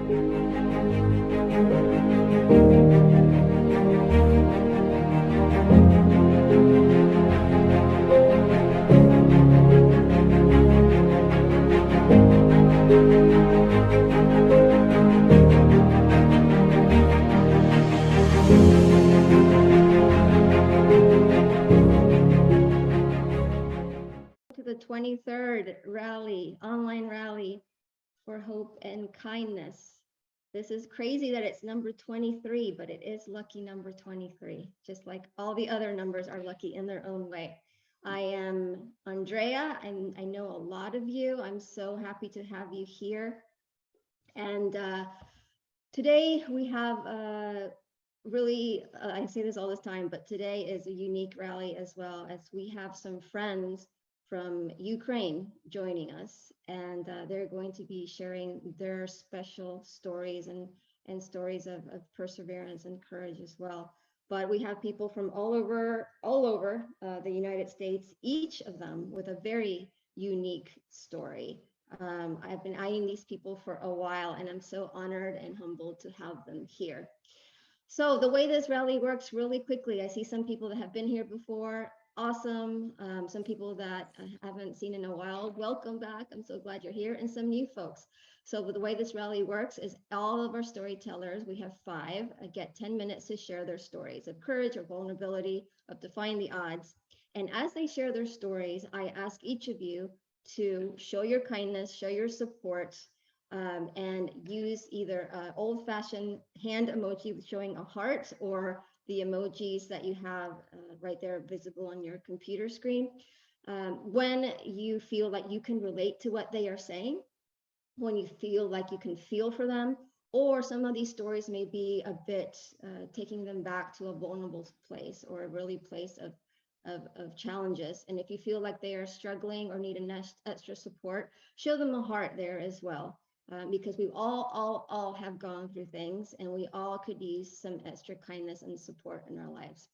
The 23rd rally, online rally for hope and kindness. This is crazy that it's number 23, but it is lucky number 23, just like all the other numbers are lucky in their own way. I am Andrea, and I know a lot of you. I'm so happy to have you here. And today we have really, I say this all this time, but today is a unique rally as well, as we have some friends from Ukraine joining us, and they're going to be sharing their special stories and stories of perseverance and courage as well. But we have people from all over the United States, each of them with a very unique story. I've been eyeing these people for a while, and I'm so honored and humbled to have them here. So the way this rally works really quickly, I see some people that have been here before. Awesome. Some people that I haven't seen in a while. Welcome back. I'm so glad you're here. And some new folks. So the way this rally works is all of our storytellers, we have 5, get 10 minutes to share their stories of courage or vulnerability, of defying the odds. And as they share their stories, I ask each of you to show your kindness, show your support, and use either old-fashioned hand emoji showing a heart or the emojis that you have right there visible on your computer screen. When you feel like you can relate to what they are saying, when you feel like you can feel for them, or some of these stories may be a bit taking them back to a vulnerable place or a really place of challenges. And if you feel like they are struggling or need an extra support, show them a heart there as well. Because we all have gone through things, and we all could use some extra kindness and support in our lives.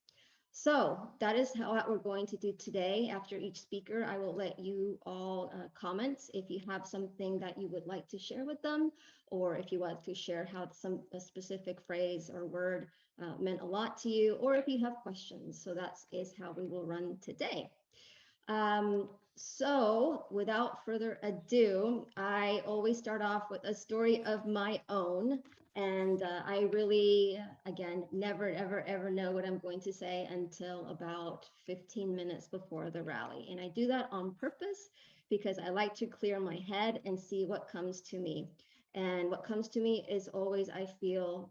So that is what we're going to do today. After each speaker, I will let you all comment if you have something that you would like to share with them, or if you want to share how a specific phrase or word meant a lot to you, or if you have questions. So that is how we will run today. So without further ado, I always start off with a story of my own. And I really, again, never, ever know what I'm going to say until about 15 minutes before the rally. And I do that on purpose because I like to clear my head and see what comes to me. And what comes to me is always, I feel,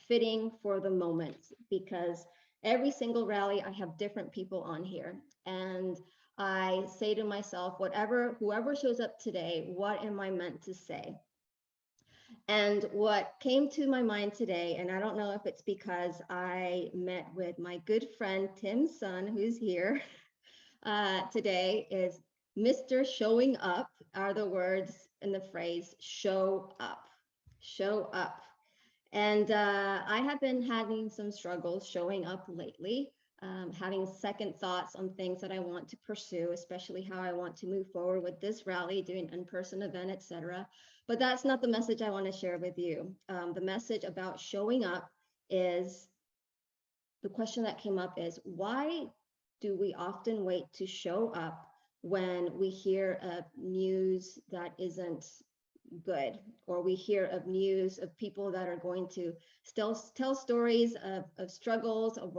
fitting for the moment, because every single rally, I have different people on here. And I say to myself, whoever shows up today, what am I meant to say? And what came to my mind today, and I don't know if it's because I met with my good friend, Tim's son, who's here today, is Mr. Showing Up are the words in the phrase, show up, show up. And I have been having some struggles showing up lately. Having second thoughts on things that I want to pursue, especially how I want to move forward with this rally, doing in-person event, etc. But that's not the message I want to share with you. The message about showing up is, the question that came up is, why do we often wait to show up when we hear of news that isn't good, or we hear of news of people that are going to still tell stories of struggles, of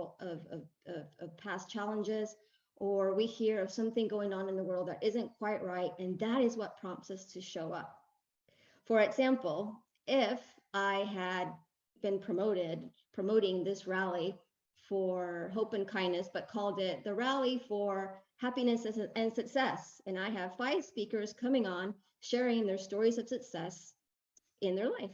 past challenges, or we hear of something going on in the world that isn't quite right, and that is what prompts us to show up. For example, if I had been promoting this rally for hope and kindness, but called it the Rally for Happiness and Success, and I have 5 speakers coming on sharing their stories of success in their life.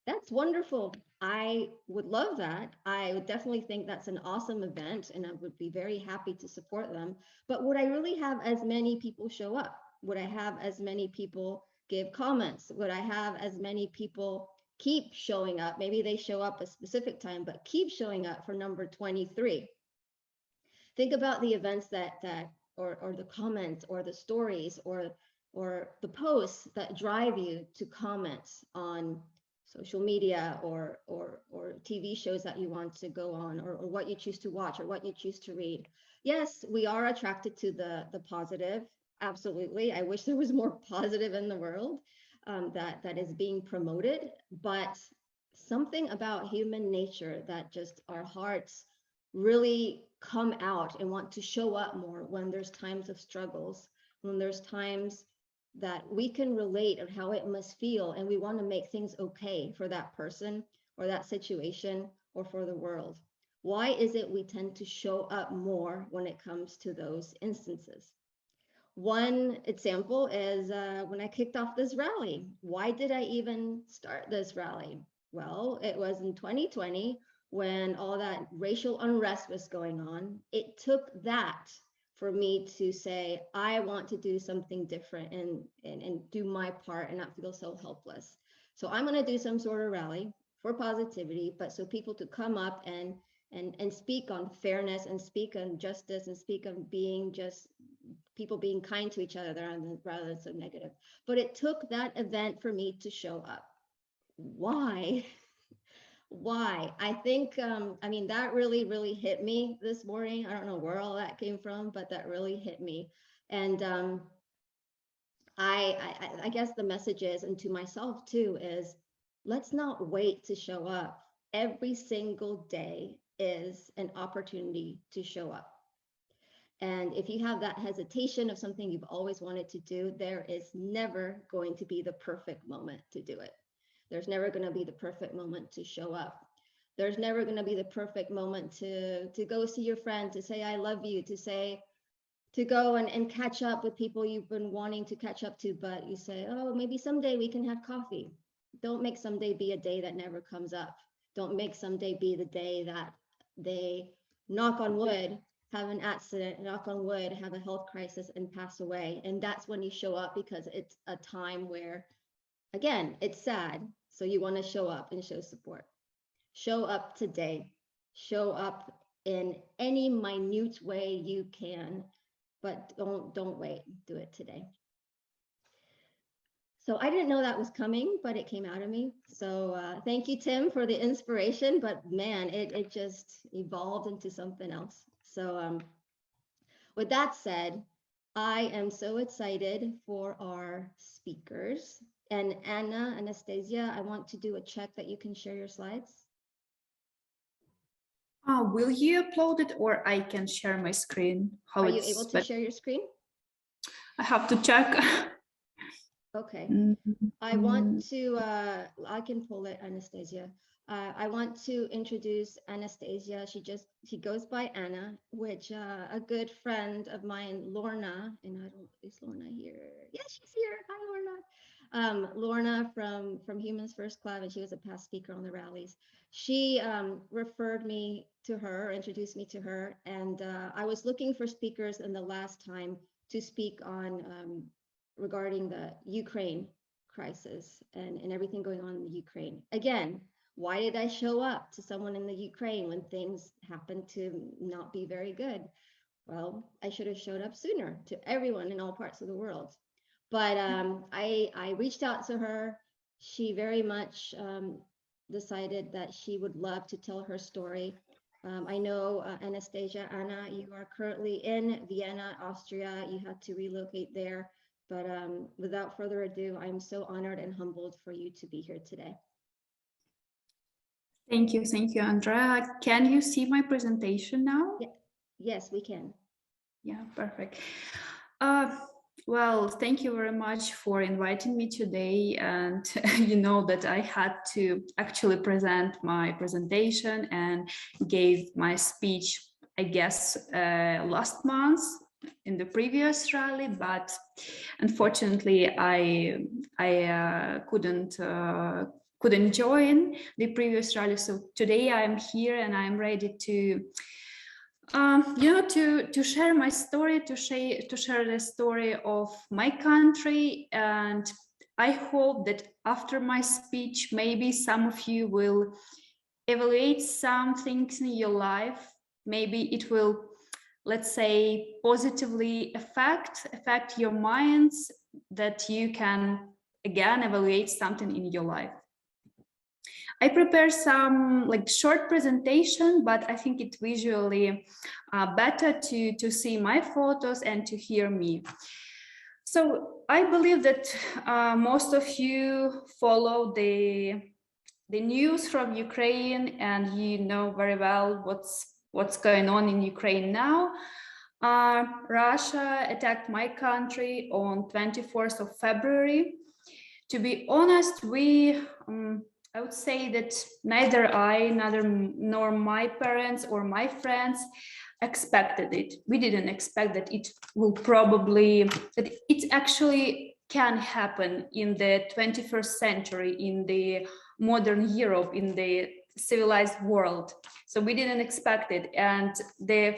That's wonderful. I would love that. I would definitely think that's an awesome event, and I would be very happy to support them. But would I really have as many people show up? Would I have as many people give comments? Would I have as many people keep showing up? Maybe they show up a specific time, but keep showing up for number 23. Think about the events or the comments or the stories or or the posts that drive you to comment on social media or TV shows that you want to go on, or what you choose to watch or what you choose to read. Yes, we are attracted to the positive. Absolutely. I wish there was more positive in the world that is being promoted, but something about human nature that just our hearts really come out and want to show up more when there's times of struggles, when there's times that we can relate on how it must feel, and we want to make things okay for that person or that situation or for the world. Why is it we tend to show up more when it comes to those instances? One example is when I kicked off this rally. Why did I even start this rally? Well, it was in 2020 when all that racial unrest was going on. It took that for me to say, I want to do something different and do my part and not feel so helpless. So I'm going to do some sort of rally for positivity, but so people to come up and speak on fairness and speak on justice and speak on being just people being kind to each other rather than so negative. But it took that event for me to show up. Why? Why? I think, I mean, that really hit me this morning. I don't know where all that came from, but that really hit me. And I guess the message is, and to myself too, is let's not wait to show up. Every single day is an opportunity to show up. And if you have that hesitation of something you've always wanted to do, there is never going to be the perfect moment to do it. There's never going to be the perfect moment to show up. There's never going to be the perfect moment to go see your friend, to say, I love you, to go and catch up with people you've been wanting to catch up to, but you say, oh, maybe someday we can have coffee. Don't make someday be a day that never comes up. Don't make someday be the day that they, knock on wood, have an accident, knock on wood, have a health crisis and pass away. And that's when you show up, because it's a time where, again, it's sad. So you want to show up and show support. Show up today. Show up in any minute way you can, but don't wait. Do it today. So I didn't know that was coming, but it came out of me. So thank you, Tim, for the inspiration. But man, it just evolved into something else. So with that said, I am so excited for our speakers. And Anastasiia, I want to do a check that you can share your slides. Will you upload it, or I can share my screen? Are you able to share your screen? I have to check. Okay. I want to, I can pull it, Anastasiia. I want to introduce Anastasiia. She goes by Anna, which a good friend of mine, Lorna, and I don't, is Lorna here? Yes, she's here. Hi, Lorna. Lorna from Humans First Club, and she was a past speaker on the rallies. She referred me to her, introduced me to her, and I was looking for speakers in the last time to speak on regarding the Ukraine crisis and everything going on in the Ukraine. Again, why did I show up to someone in the Ukraine when things happen to not be very good? Well, I should have showed up sooner to everyone in all parts of the world. But I reached out to her. She very much decided that she would love to tell her story. I know, Anastasiia, Anna, you are currently in Vienna, Austria. You had to relocate there. But without further ado, I'm so honored and humbled for you to be here today. Thank you, Andrea. Can you see my presentation now? Yeah. Yes, we can. Yeah, perfect. Well, thank you very much for inviting me today. And you know that I had to actually present my presentation and gave my speech, I guess, last month in the previous rally, but unfortunately I couldn't join the previous rally. So today I'm here and I'm ready to to share my story, to share the story of my country. And I hope that after my speech, maybe some of you will evaluate some things in your life. Maybe it will, let's say, positively affect your minds. that you can again evaluate something in your life. I prepare some like short presentation, but I think it's visually better to see my photos and to hear me. So I believe that most of you follow the news from Ukraine, and you know very well what's going on in Ukraine now. Russia attacked my country on 24th of February. To be honest, I would say that neither I, nor my parents or my friends expected it. We didn't expect that it will that it actually can happen in the 21st century, in the modern Europe, in the civilized world. So we didn't expect it. And the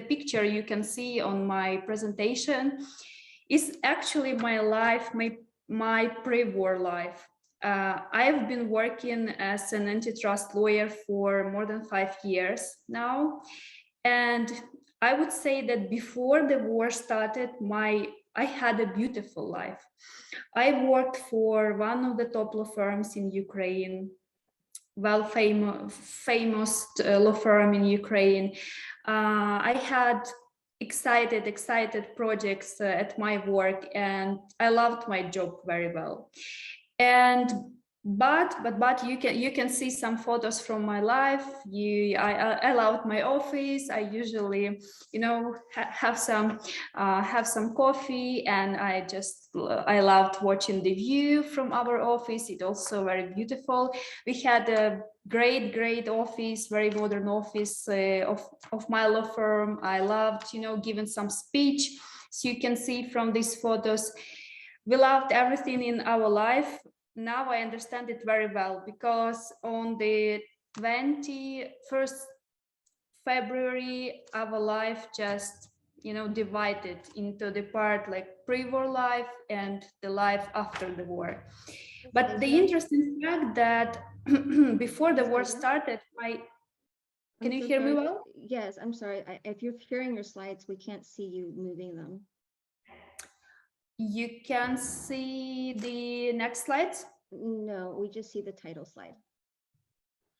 picture you can see on my presentation is actually my life, my pre-war life. I've been working as an antitrust lawyer for more than 5 years now. And I would say that before the war started, I had a beautiful life. I worked for one of the top law firms in Ukraine, famous law firm in Ukraine. I had excited projects at my work, and I loved my job very well. And but you can see some photos from my life. I loved my office. I usually, have some coffee, and I loved watching the view from our office. It's also very beautiful. We had a great office, very modern office of my law firm. I loved, giving some speech. So you can see from these photos, we loved everything in our life. Now I understand it very well, because on the 21st February, our life just, divided into the part like pre-war life and the life after the war. But the interesting fact that before the war started, can you hear me well? Yes, I'm sorry. If you're sharing your slides, we can't see you moving them. You can see the next slides? No, we just see the title slide.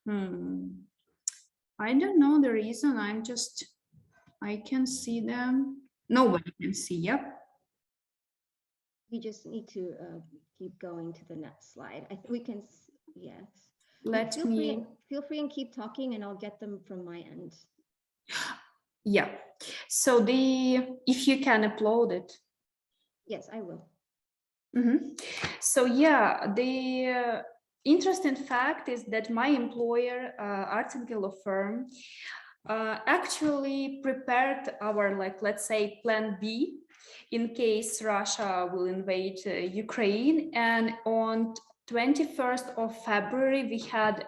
I don't know the reason. I can see them. Nobody can see, yep. You just need to keep going to the next slide. We can, yes. Feel free and keep talking, and I'll get them from my end. Yeah, so if you can upload it. Yes, I will. So yeah, the interesting fact is that my employer, Kharchenko law firm, actually prepared our, let's say, plan B in case Russia will invade Ukraine. And on 21st of February, we had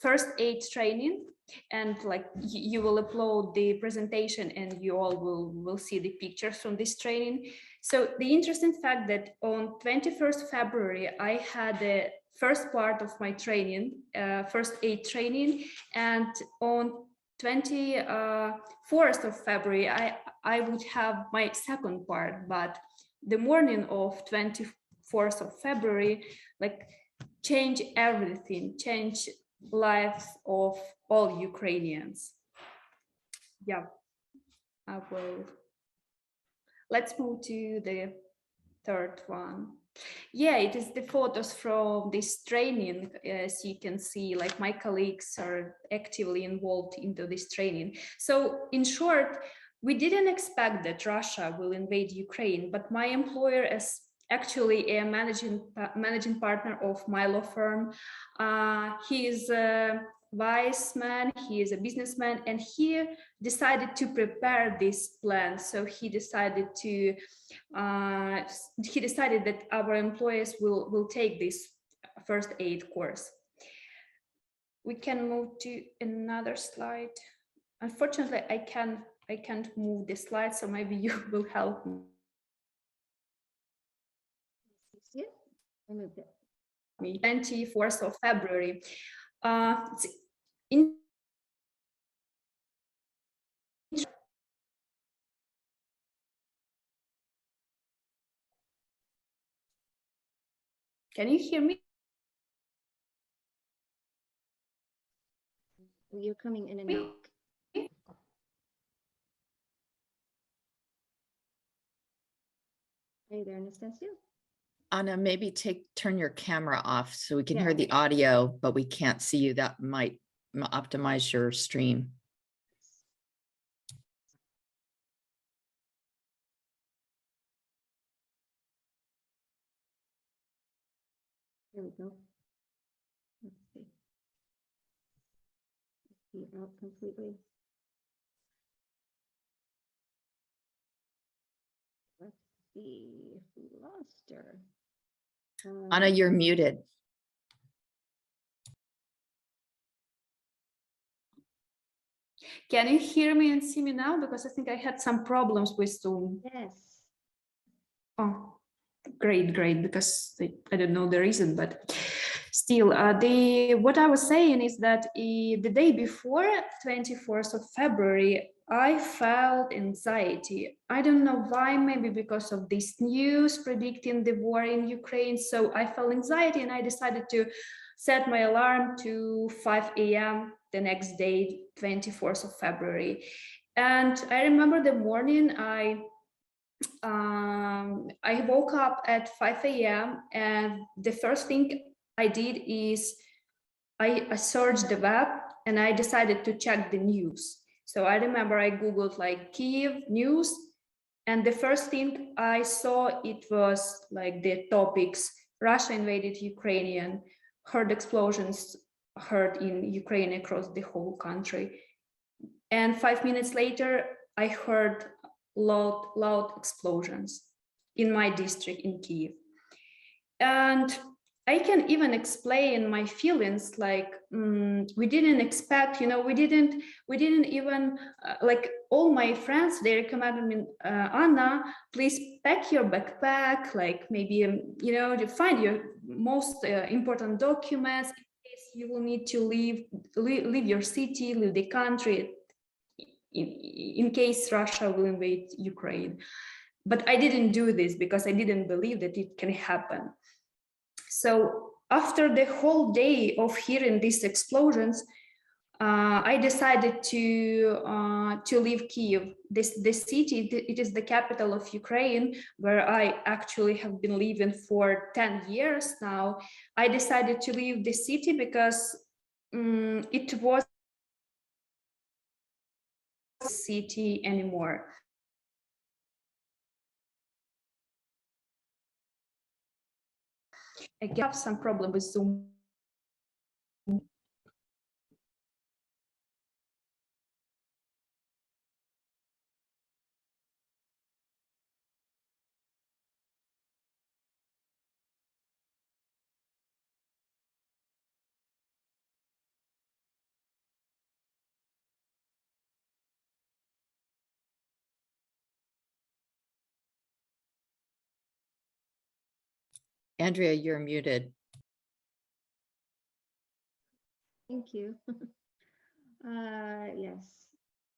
first aid training. And you will upload the presentation, and you all will see the pictures from this training. So the interesting fact that on 21st February, I had the first part of my training, first aid training, and on 24th of February, I would have my second part. But the morning of 24th of February, change everything, change lives of all Ukrainians. Yeah, I will. Let's move to the third one. Yeah, it is the photos from this training. As you can see, my colleagues are actively involved into this training. So in short, we didn't expect that Russia will invade Ukraine, but my employer is actually a managing partner of my law firm. He is a wise man, he is a businessman, and he decided to prepare this plan. So he decided that our employees will take this first aid course. We can move to another slide. Unfortunately, I can't move the slide, so maybe you will help me. Yeah, I moved it. 24th of February. Can you hear me? You're coming in and out. Hey there, Anastasiia. Anna, maybe turn your camera off so we can hear Yeah. the audio, but we can't see you. That might optimize your stream. There we go. Let's see. Is he out completely? Let's see if we lost her. Anna, you're muted. Can you hear me and see me now? Because I think I had some problems with Zoom. Yes. Oh, great, because I don't know the reason, but still, what I was saying is that the day before 24th of February, I felt anxiety. I don't know why, maybe because of this news predicting the war in Ukraine. So I felt anxiety and I decided to set my alarm to 5 a.m. the next day, 24th of February. And I remember the morning I woke up at 5 a.m. and the first thing I did is I searched the web and I decided to check the news. So I remember I Googled like Kiev news, and the first thing I saw, it was like the topics: Russia invaded Ukraine, heard explosions heard in Ukraine across the whole country. And 5 minutes later, I heard loud explosions in my district in Kiev. And I can even explain my feelings, like we didn't expect, we didn't even, like all my friends, they recommended me, Anna, please pack your backpack, like maybe, to find your most important documents in case you will need to leave your city, leave the country, in case Russia will invade Ukraine. But I didn't do this because I didn't believe that it can happen. So after the whole day of hearing these explosions, I decided to leave Kiev. This city, it is the capital of Ukraine, where I actually have been living for 10 years now. I decided to leave the city because it was city anymore. I have some problem with Zoom. Andrea, you're muted. Thank you. Yes.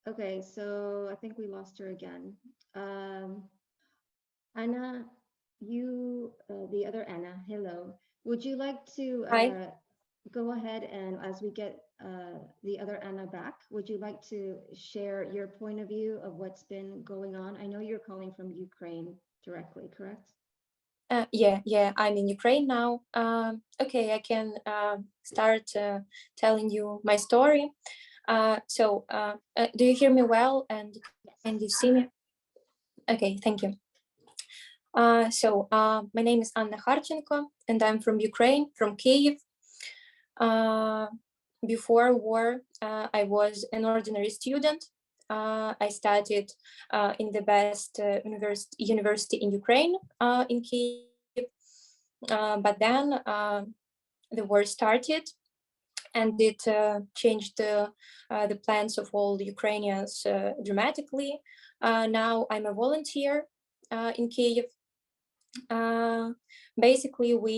Okay, so I think we lost her again. Anna, the other Anna, hello. Would you like to go ahead, and as we get the other Anna back, would you like to share your point of view of what's been going on? I know you're calling from Ukraine directly, correct? Yeah, I'm in Ukraine now. Okay, I can start telling you my story. So do you hear me well, and you see me? Okay, thank you. So my name is Anna Kharchenko, and I'm from Ukraine, from Kyiv. Before war, I was an ordinary student. I studied in the best university in Ukraine, in Kyiv. But then the war started, and it changed the plans of all the Ukrainians dramatically. Now I'm a volunteer in Kyiv. Basically, we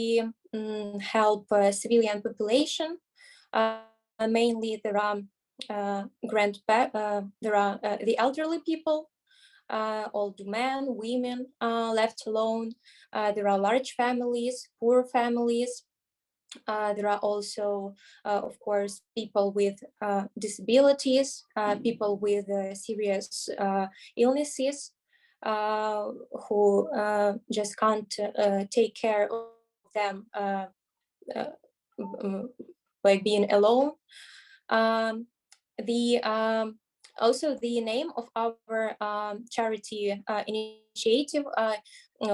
help civilian population. Mainly, there are the elderly people, old men, women left alone. There are large families, poor families. There are also, of course, people with disabilities, people with serious illnesses who just can't take care of them by being alone. Also the name of our charity initiative,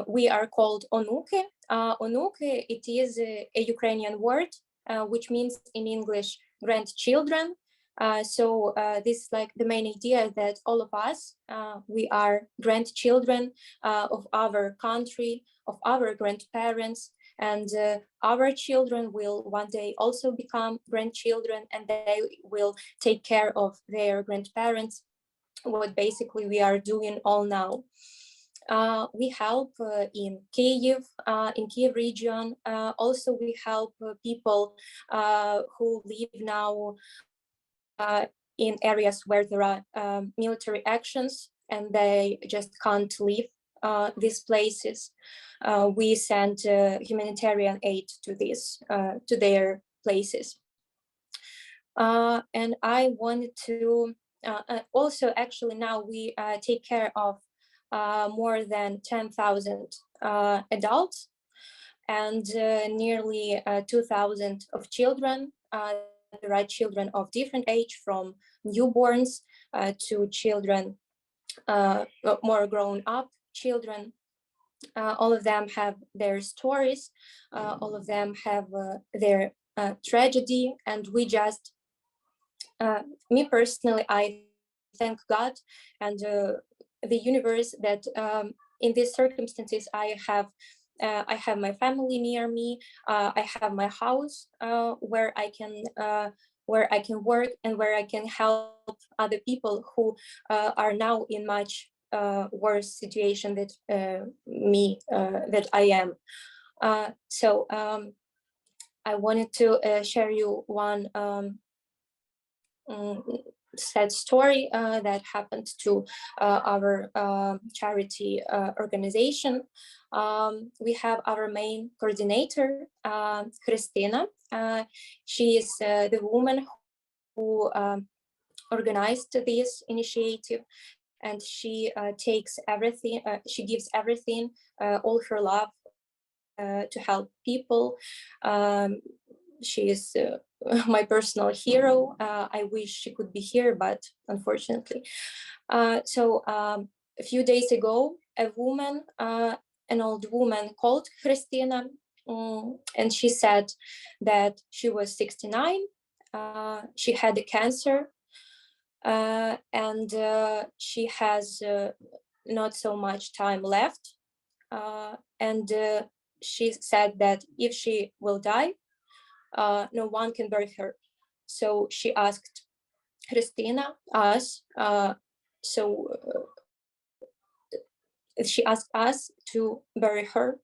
we are called Onuke. Onuke, it is a Ukrainian word, which means in English, grandchildren. So this is like the main idea that all of us, we are grandchildren of our country, of our grandparents, and our children will one day also become grandchildren, and they will take care of their grandparents, what basically we are doing all now. We help in Kyiv region. Also, we help people who live now in areas where there are military actions and they just can't leave these places. We send humanitarian aid to their places. And I wanted to also, actually, now we take care of more than 10,000 adults and nearly 2,000 of children. There are children of different age, from newborns to children more grown up children. All of them have their stories, all of them have their tragedy, and we just, me personally, I thank God and the universe that in these circumstances I have my family near me, I have my house where I can work and where I can help other people who are now in much worse situation that that I am. So I wanted to share you one sad story that happened to our charity organization. We have our main coordinator, Christina. She is the woman who organized this initiative, and she takes everything, she gives everything, all her love to help people. She is my personal hero. I wish she could be here, but unfortunately. So a few days ago, a woman, an old woman called Christina, and she said that she was 69. She had a cancer, and she has not so much time left. And she said that if she will die, no one can bury her. So she asked Christina, us, she asked us to bury her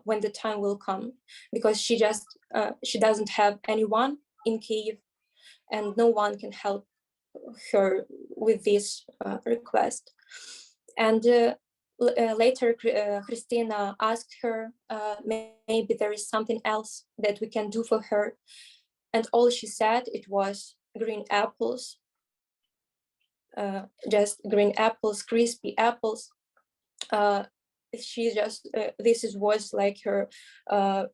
when the time will come, because she doesn't have anyone in Kyiv, and no one can help her with this request. And later, Christina asked her, maybe there is something else that we can do for her. And all she said, it was green apples, just green apples, crispy apples. She just, was like her, the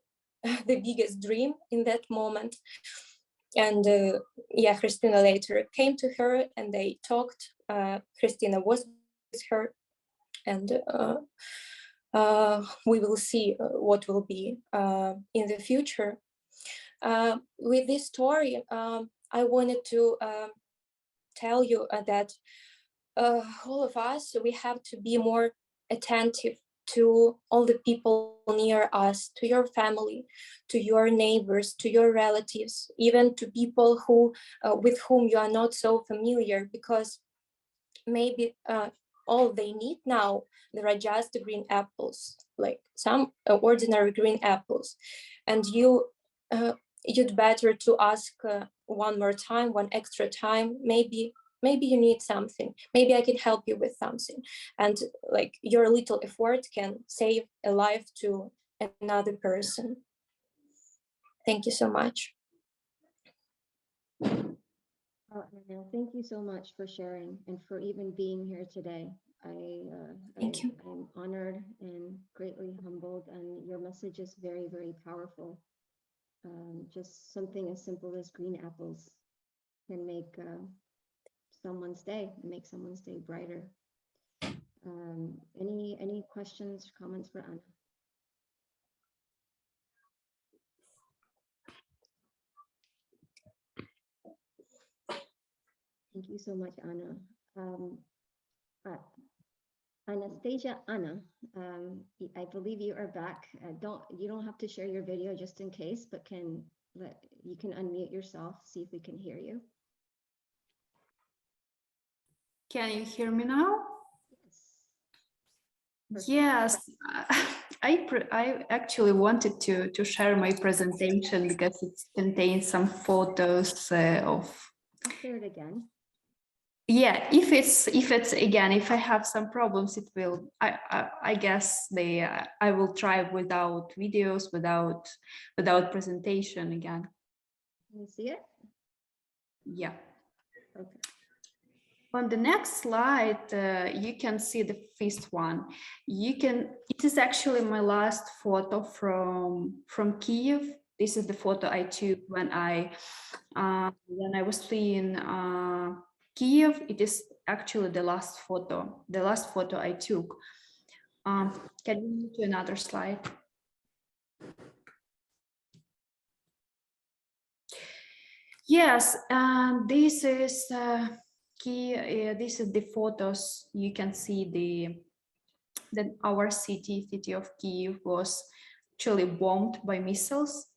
biggest dream in that moment. And yeah, Christina later came to her and they talked. Christina was with her, and we will see what will be in the future. With this story, I wanted to tell you that all of us, we have to be more attentive to all the people near us, to your family, to your neighbors, to your relatives, even to people who with whom you are not so familiar, because maybe all they need now, there are just green apples, like some ordinary green apples, and you'd better to ask one more time, one extra time, maybe maybe you need something, maybe I can help you with something, and like your little effort can save a life to another person. Thank you so much. Oh, Anna, thank you so much for sharing and for even being here today. Thank you. I'm honored and greatly humbled, and your message is very, very powerful. Just something as simple as green apples can make someone's day, make someone's day brighter. Any questions, comments for Anna? Thank you so much, Anna. Anastasiia, Anna, I believe you are back. You don't have to share your video just in case, but you can unmute yourself, see if we can hear you. Can you hear me now? Yes. Yes, I actually wanted to share my presentation because it contains some photos of. I'll share it again. Yeah, if it's again, if I have some problems, it will. I guess I will try without videos, without presentation again. Can you see it? Yeah. Okay. On the next slide, you can see the first one. It is actually my last photo from Kiev. This is the photo I took when I was fleeing Kiev. It is actually the last photo I took. Can you move to another slide? Yes, and this is this is the photos. You can see that our city of Kiev was actually bombed by missiles.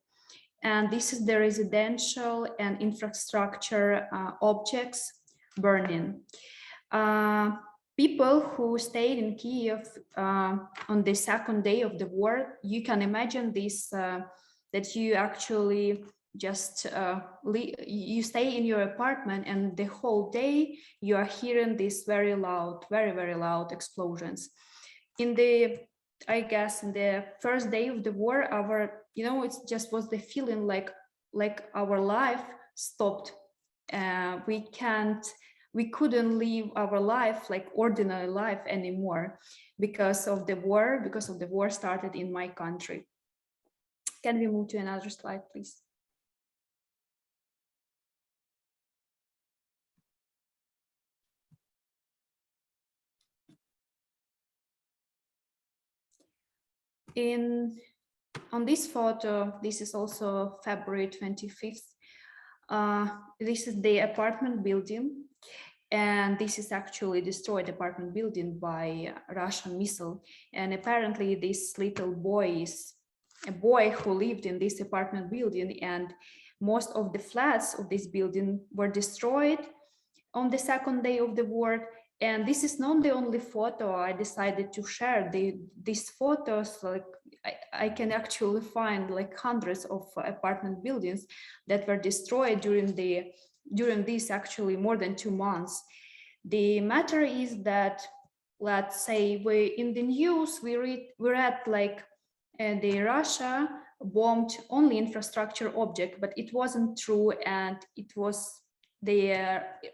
And this is the residential and infrastructure objects burning. People who stayed in Kiev on the second day of the war, you can imagine this, that you actually just you stay in your apartment and the whole day you are hearing these very loud explosions. I guess in the first day of the war, it just was the feeling like our life stopped. We couldn't live our life like ordinary life anymore because of the war started in my country. Can we move to another slide, please? On this photo, this is also February 25th. This is the apartment building, and this is actually destroyed apartment building by a Russian missile. And apparently this little boy is a boy who lived in this apartment building, and most of the flats of this building were destroyed on the second day of the war. And this is not the only photo I decided to share. These photos, like I can actually find like hundreds of apartment buildings that were destroyed during these actually more than 2 months. The matter is that, let's say, in the news we read like the Russia bombed only infrastructure object, but it wasn't true, and it was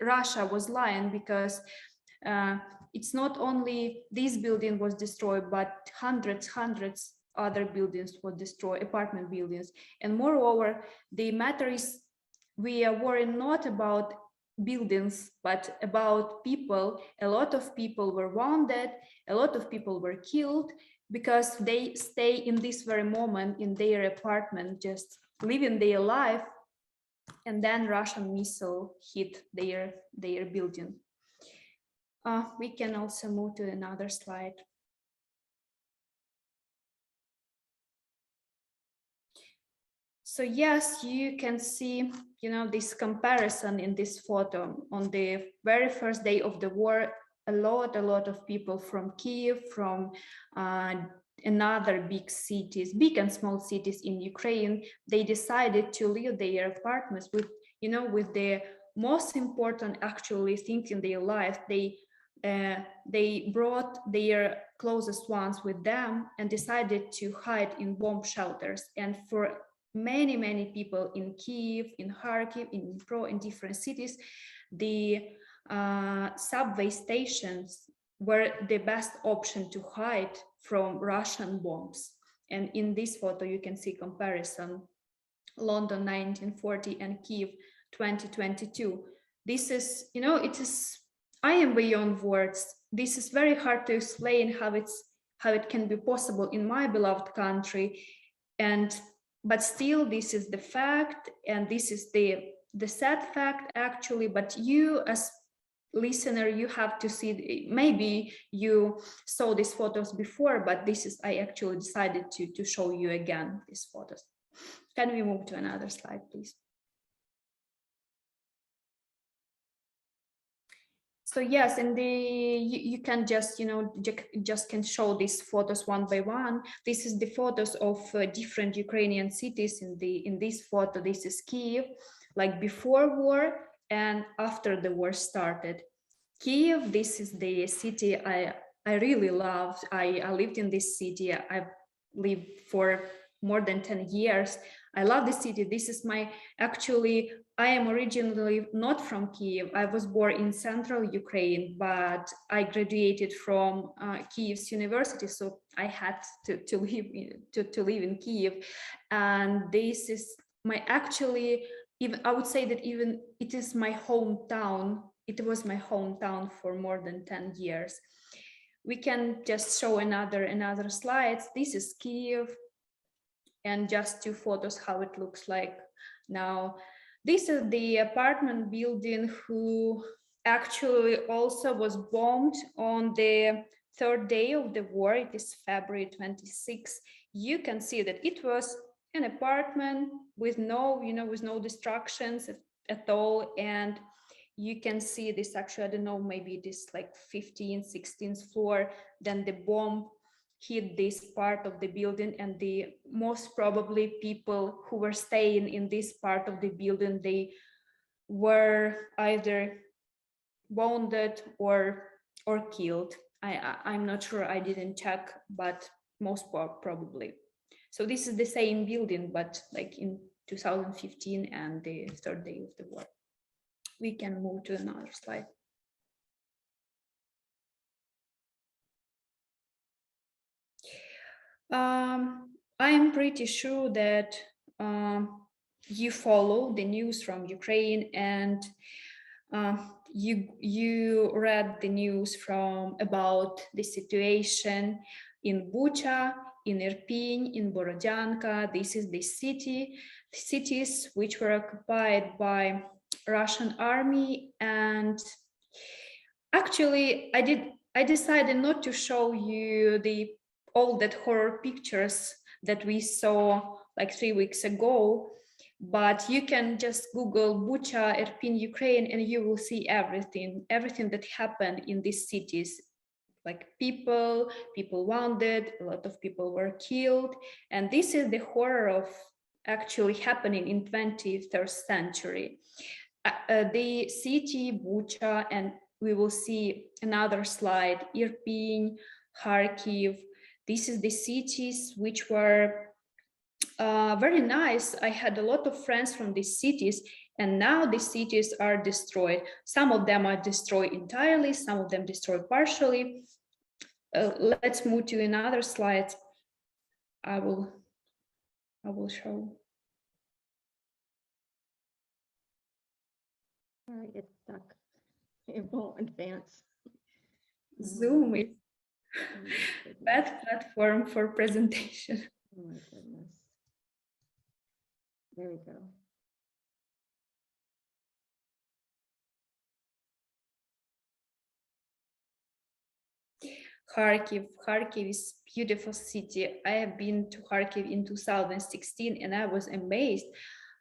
Russia was lying, because it's not only this building was destroyed, but hundreds other buildings were destroyed, apartment buildings. And moreover, the matter is we are worrying not about buildings, but about people. A lot of people were wounded, a lot of people were killed because they stay in this very moment in their apartment, just living their life, and then Russian missile hit their building. We can also move to another slide. So yes, you can see, this comparison in this photo. On the very first day of the war, a lot of people from Kiev, from another big and small cities in Ukraine, they decided to leave their apartments with the most important actually thing in their life. They brought their closest ones with them and decided to hide in bomb shelters. And for many people in Kiev, in Kharkiv, in Dnipro, in different cities, the subway stations were the best option to hide from Russian bombs. And in this photo, you can see comparison, London 1940 and Kiev 2022. This is, you know, it is, I am beyond words. This is very hard to explain how it can be possible in my beloved country. But still, this is the fact, and this is the sad fact actually. But you as listener, you have to see, maybe you saw these photos before, but this is, I actually decided to show you again these photos. Can we move to another slide, please? So yes, and you can just, you know, just can show these photos one by one. This is the photos of different Ukrainian cities. In this photo, this is Kiev, like before war and after the war started. Kiev, this is the city I really loved. I lived in this city. I've lived for more than 10 years. I love the city. This is my, actually, I am originally not from Kiev. I was born in central Ukraine, but I graduated from Kiev's university, so I had to live in Kiev. And this is my, actually, even I would say that even it is my hometown. It was my hometown for more than 10 years. We can just show another slides. This is Kiev, and just two photos how it looks like now. This is the apartment building who actually also was bombed on the third day of the war. It is February 26. You can see that it was an apartment with no, you know, with no destructions at all. And you can see this actually, I don't know, maybe it is like 15th, 16th floor. Then the bomb hit this part of the building, and the most probably people who were staying in this part of the building, they were either wounded or killed. I'm not sure, I didn't check, but most probably. So this is the same building, but like in 2015 and the third day of the war. We can move to another slide. I am pretty sure that you follow the news from Ukraine, and you read the news about the situation in Bucha, in Irpin, in Borodyanka. This is the cities which were occupied by Russian army. And actually, I decided not to show you all that horror pictures that we saw like 3 weeks ago, but you can just Google Bucha, Irpin, Ukraine, and you will see everything that happened in these cities. Like people wounded, a lot of people were killed. And this is the horror of actually happening in 21st century. The city, Bucha, and we will see another slide, Irpin, Kharkiv. This is the cities which were very nice. I had a lot of friends from these cities, and now the cities are destroyed. Some of them are destroyed entirely, some of them destroyed partially. Let's move to another slide. I will show. All right, it's stuck. It won't advance. Zoom is Oh my goodness. bad platform for presentation. Oh my goodness. There we go. Kharkiv is a beautiful city. I have been to Kharkiv in 2016, and I was amazed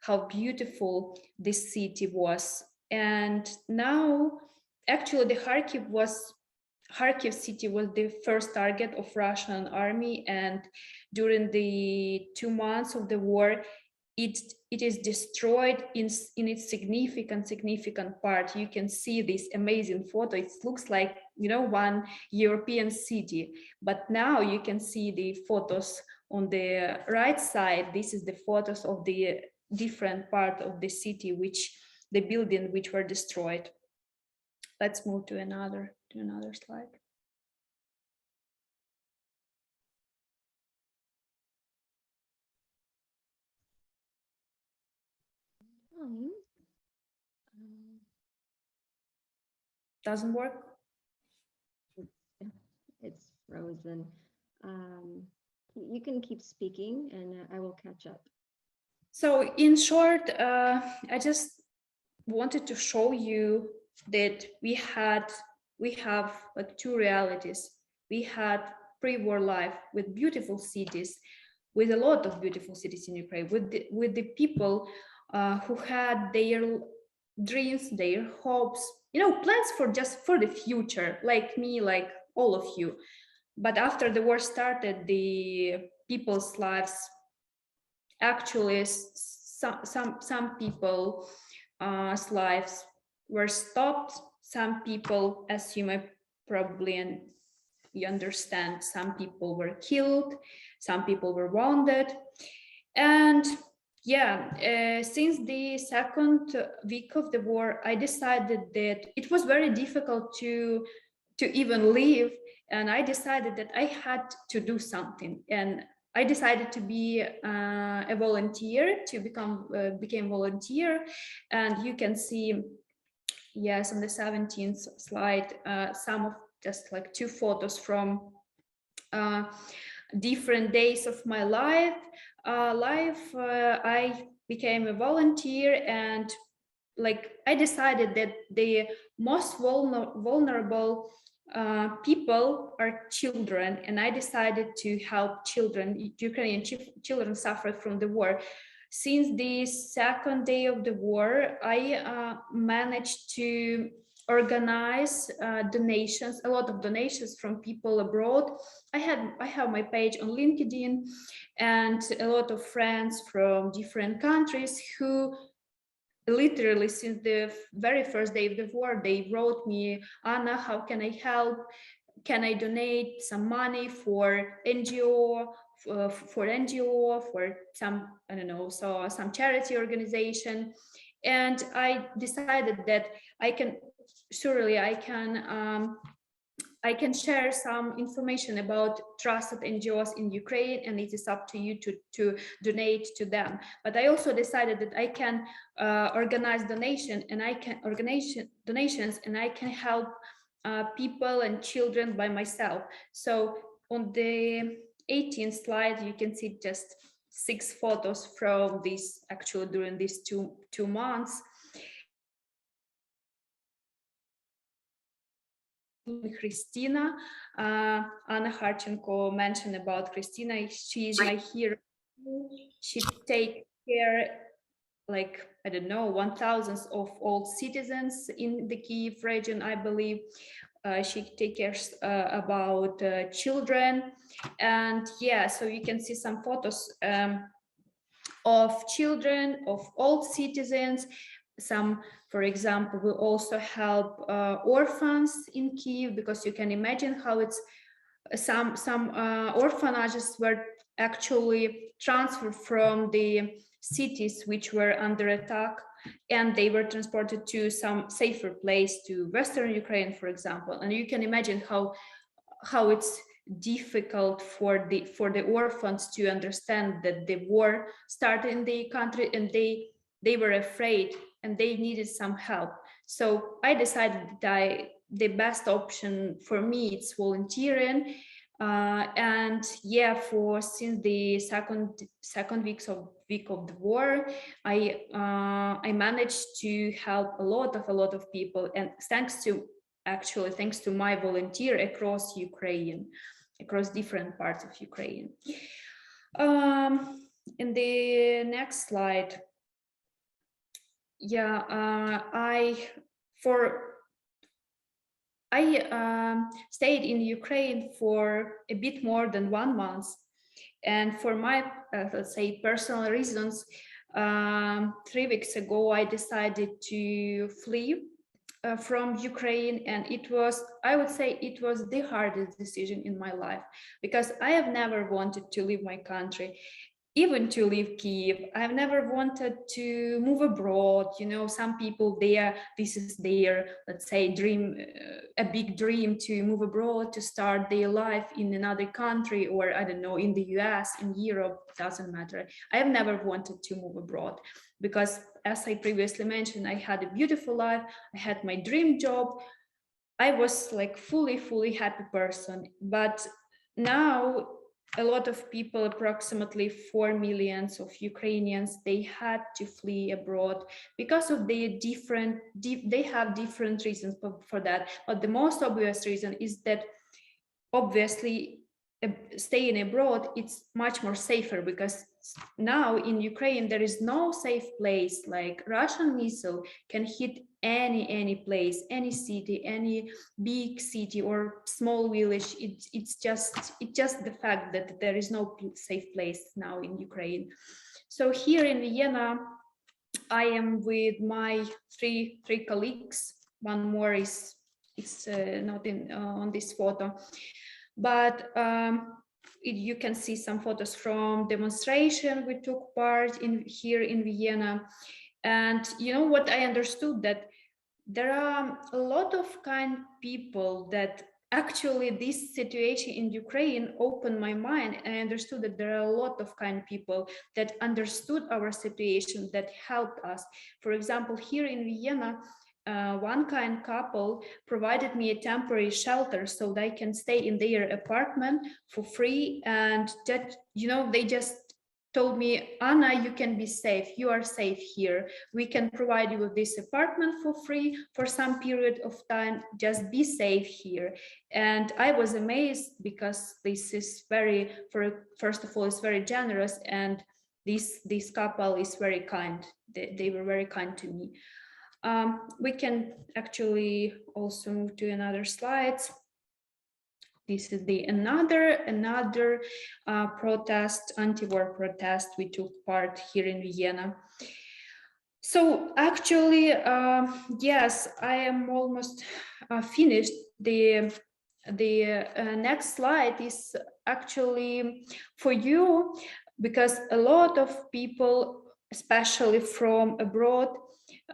how beautiful this city was. And now, actually, the Kharkiv city was the first target of Russian army, and during the 2 months of the war, it is destroyed in its significant part. You can see this amazing photo. It looks like, you know, one European city, but now you can see the photos on the right side. This is the photos of the different part of the city, which the building which were destroyed. Let's move to another slide. Doesn't work? It's frozen. You can keep speaking and I will catch up. So in short, I just wanted to show you that we have like two realities. We had pre-war life with beautiful cities, with a lot of beautiful cities in Ukraine, with the people who had their dreams, their hopes, you know, plans for the future, like me, like all of you. But after the war started, the people's lives, actually some people's lives were stopped. Some people, as you may probably and you understand, some people were killed, some people were wounded. And yeah, since the second week of the war, I decided that it was very difficult to even live, and I decided that I had to do something. And I decided to be a volunteer, to became volunteer. And you can see, yes, on the 17th slide, some of just like two photos from different days of my life. I became a volunteer, and like I decided that the most vulnerable people are children, and I decided to help children, Ukrainian children suffered from the war. Since the second day of the war, I managed to organize donations, a lot of donations from people abroad. I have my page on LinkedIn, and a lot of friends from different countries who literally since the very first day of the war, they wrote me, Anna, how can I help? Can I donate some money for NGO, for some, I don't know, so some charity organization. And I decided that I can share some information about trusted NGOs in Ukraine, and it is up to you to donate to them. But I also decided that I can organize donations, and I can help people and children by myself. So on the 18th slide, you can see just 6 photos from this, actually during these two months. Christina, Anna Kharchenko mentioned about Christina. She is my hero. She takes care, like, I don't know, 1,000 of old citizens in the Kyiv region, I believe. She takes care about children. And yeah, so you can see some photos of children, of old citizens. Some, for example, will also help orphans in Kyiv, because you can imagine how it's some orphanages were actually transferred from the cities which were under attack, and they were transported to some safer place, to Western Ukraine, for example. And you can imagine how it's difficult for the orphans to understand that the war started in the country, and they were afraid and they needed some help. So I decided that the best option for me is volunteering. And yeah, since the second week of the war, I managed to help a lot of people, and thanks to my volunteer across Ukraine, across different parts of Ukraine. In the next slide, yeah, I stayed in Ukraine for a bit more than 1 month, and for my let's say personal reasons, 3 weeks ago, I decided to flee from Ukraine, and it was, I would say, it was the hardest decision in my life, because I have never wanted to leave my country, even to leave Kiev. I've never wanted to move abroad. You know, some people there, this is their, let's say, dream, a big dream to move abroad, to start their life in another country, or I don't know, in the US, in Europe, doesn't matter. I have never wanted to move abroad because, as I previously mentioned, I had a beautiful life. I had my dream job. I was like fully happy person. But now a lot of people, approximately 4 million of Ukrainians, they had to flee abroad because of their they have different reasons for that. But the most obvious reason is that obviously staying abroad, it's much more safer, because now in Ukraine there is no safe place. Like Russian missile can hit any place, any city, any big city or small village. It's just the fact that there is no safe place now in Ukraine. So here in Vienna, I am with my three colleagues. One more is not in on this photo, but you can see some photos from demonstration we took part in here in Vienna. And you know what, I understood that there are a lot of kind people that actually this situation in Ukraine opened my mind, and I understood that there are a lot of kind people that understood our situation, that helped us. For example, here in Vienna, one kind couple provided me a temporary shelter so that I can stay in their apartment for free. And that, you know, they just told me, Anna, you can be safe. You are safe here. We can provide you with this apartment for free for some period of time. Just be safe here. And I was amazed, because this is very, first of all, it's very generous, and this couple is very kind. They were very kind to me. We can actually also move to another slides. This is the another protest, anti-war protest we took part here in Vienna. So actually, yes, I am almost finished. The next slide is actually for you, because a lot of people, especially from abroad,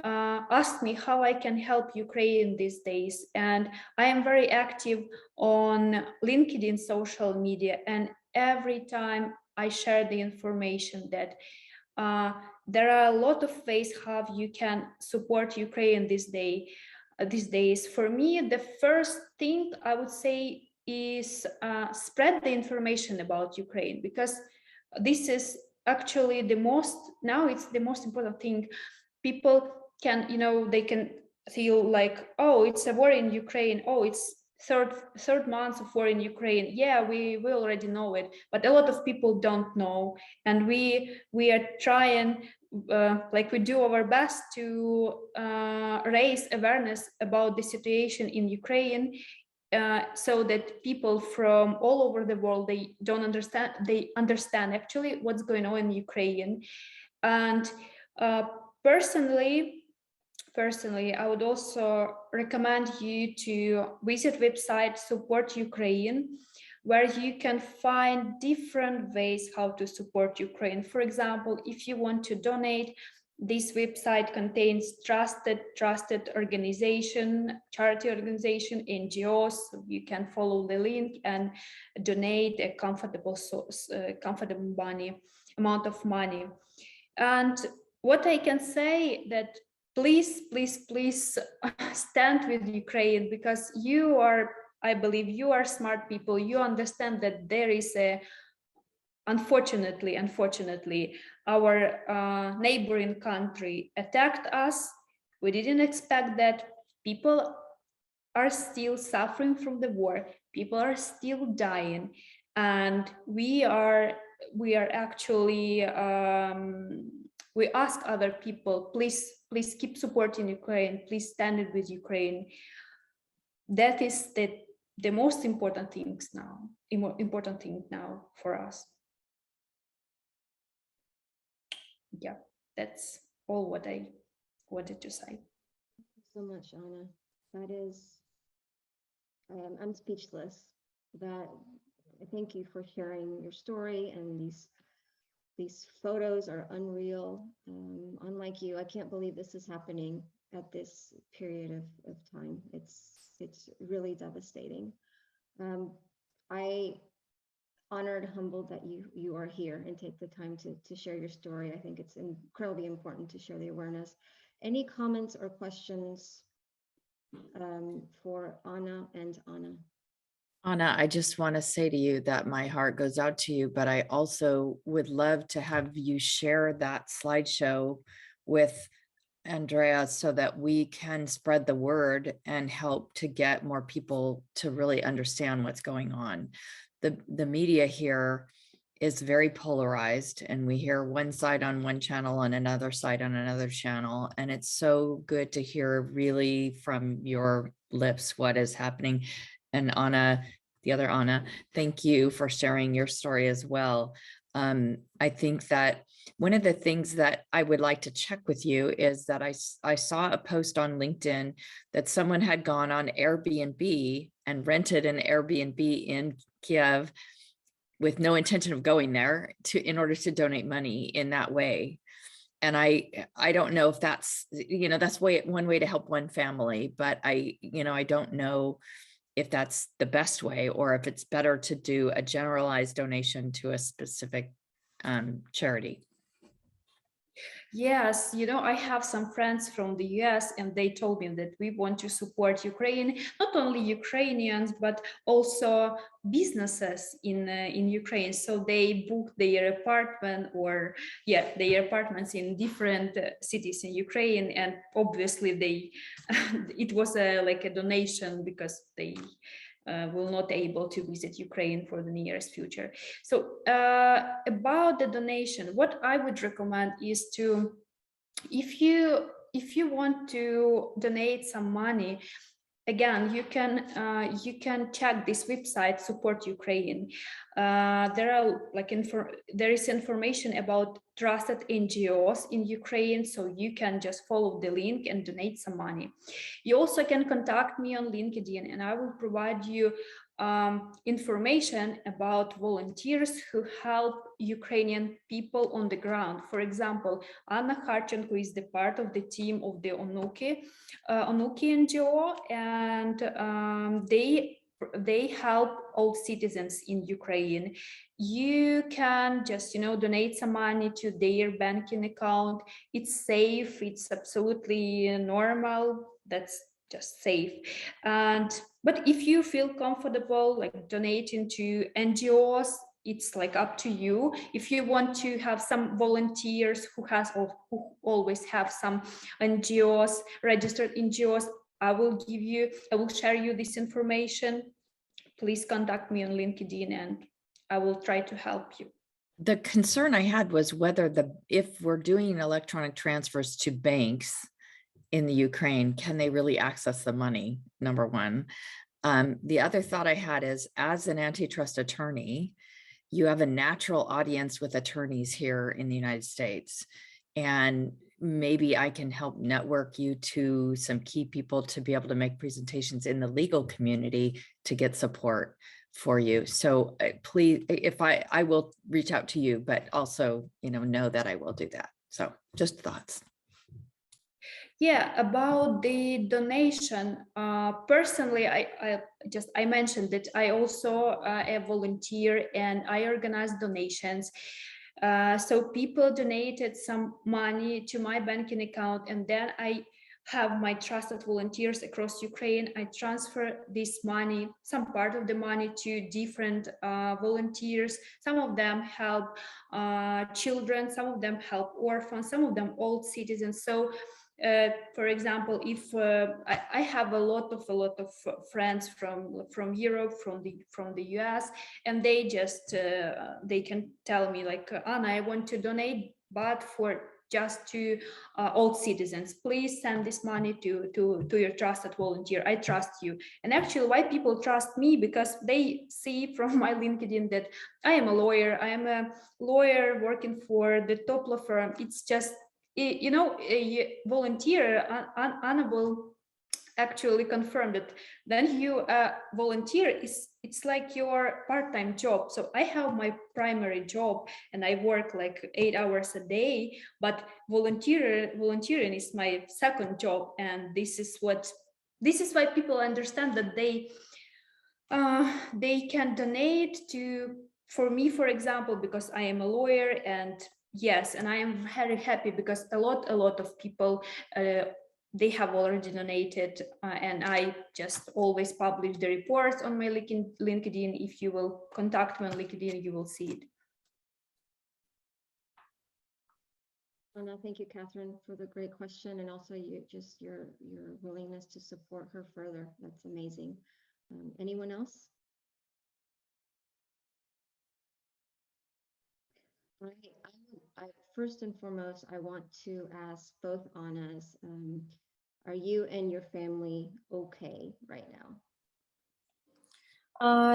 asked me how I can help Ukraine these days. And I am very active on LinkedIn social media, and every time I share the information that there are a lot of ways how you can support Ukraine these days. For me, the first thing I would say is spread the information about Ukraine, because this is actually it's the most important thing. People can, you know, they can feel like, oh, it's a war in Ukraine. Oh, it's third month of war in Ukraine. Yeah, we already know it, but a lot of people don't know. And we are trying, like we do our best to raise awareness about the situation in Ukraine, so that people from all over the world, they understand actually what's going on in Ukraine. And personally, I would also recommend you to visit website Support Ukraine, where you can find different ways how to support Ukraine. For example, if you want to donate, this website contains trusted organization, charity organization, NGOs. You can follow the link and donate a comfortable amount of money. And what I can say that please stand with Ukraine, because you are, I believe you are smart people. You understand that there is unfortunately, our neighboring country attacked us. We didn't expect that. People are still suffering from the war. People are still dying. And we are actually, we ask other people, please keep supporting Ukraine, please stand it with Ukraine. That is the most important thing now for us. Yeah. that's all what I wanted to say. So much, Anna. That is, I'm speechless. That thank you for sharing your story, and these photos are unreal. Unlike you, I can't believe this is happening at this period of time. It's really devastating. I honored, humbled that you are here and take the time to share your story. I think it's incredibly important to share the awareness. Any comments or questions for Anna and Anna? Anna, I just want to say to you that my heart goes out to you, but I also would love to have you share that slideshow with Andrea so that we can spread the word and help to get more people to really understand what's going on. The media here is very polarized, and we hear one side on one channel and another side on another channel. And it's so good to hear really from your lips what is happening. And Anna, the other Anna, thank you for sharing your story as well. I think that one of the things that I would like to check with you is that I saw a post on LinkedIn that someone had gone on Airbnb and rented an Airbnb in Kiev with no intention of going there in order to donate money in that way. And I don't know if that's, that's one way to help one family, but I don't know if that's the best way, or if it's better to do a generalized donation to a specific charity. Yes, I have some friends from the US, and they told me that we want to support Ukraine, not only Ukrainians, but also businesses in Ukraine. So they book their apartment their apartments in different cities in Ukraine. And obviously it was like a donation because they will not able to visit Ukraine for the nearest future. So about the donation, what I would recommend is to, if you want to donate some money, again, you can check this website, Support Ukraine. There is information about trusted NGOs in Ukraine, so you can just follow the link and donate some money. You also can contact me on LinkedIn, and I will provide you information about volunteers who help Ukrainian people on the ground. For example, Anna Kharchenko is the part of the team of the Onuki NGO, and they help all citizens in Ukraine. You can just donate some money to their banking account. It's safe, it's absolutely normal, that's just safe. But if you feel comfortable like donating to NGOs, it's like up to you. If you want to have some volunteers who always have some NGOs, registered NGOs, I will share you this information. Please contact me on LinkedIn and I will try to help you. The concern I had was whether if we're doing electronic transfers to banks in the Ukraine, can they really access the money? Number one. The other thought I had is, as an antitrust attorney, you have a natural audience with attorneys here in the United States. And maybe I can help network you to some key people to be able to make presentations in the legal community to get support for you. So please, if I will reach out to you, but also, know that I will do that. So just thoughts. Yeah, about the donation, personally, I mentioned that I also a volunteer and I organize donations. So people donated some money to my banking account, and then I have my trusted volunteers across Ukraine. I transfer this money, some part of the money, to different volunteers. Some of them help children, some of them help orphans, some of them old citizens. So for example, if I have a lot of friends from Europe, from the US, and they just they can tell me like, Anna, I want to donate, but just to old citizens. Please send this money to your trusted volunteer. I trust you. And actually, why people trust me? Because they see from my LinkedIn that I am a lawyer. I am a lawyer working for the top law firm. It's just volunteer, Anna will actually confirm that then you volunteer it's like your part-time job. So I have my primary job and I work like 8 hours a day, but volunteering is my second job. And this is why people understand that they can donate to, for me, for example, because I am a lawyer. And yes, and I am very happy because a lot of people they have already donated, and I just always publish the reports on my LinkedIn. If you will contact me on LinkedIn, you will see it. Anna, thank you, Catherine, for the great question, and also your willingness to support her further. That's amazing. Anyone else? I first and foremost, I want to ask both Annas, are you and your family okay right now?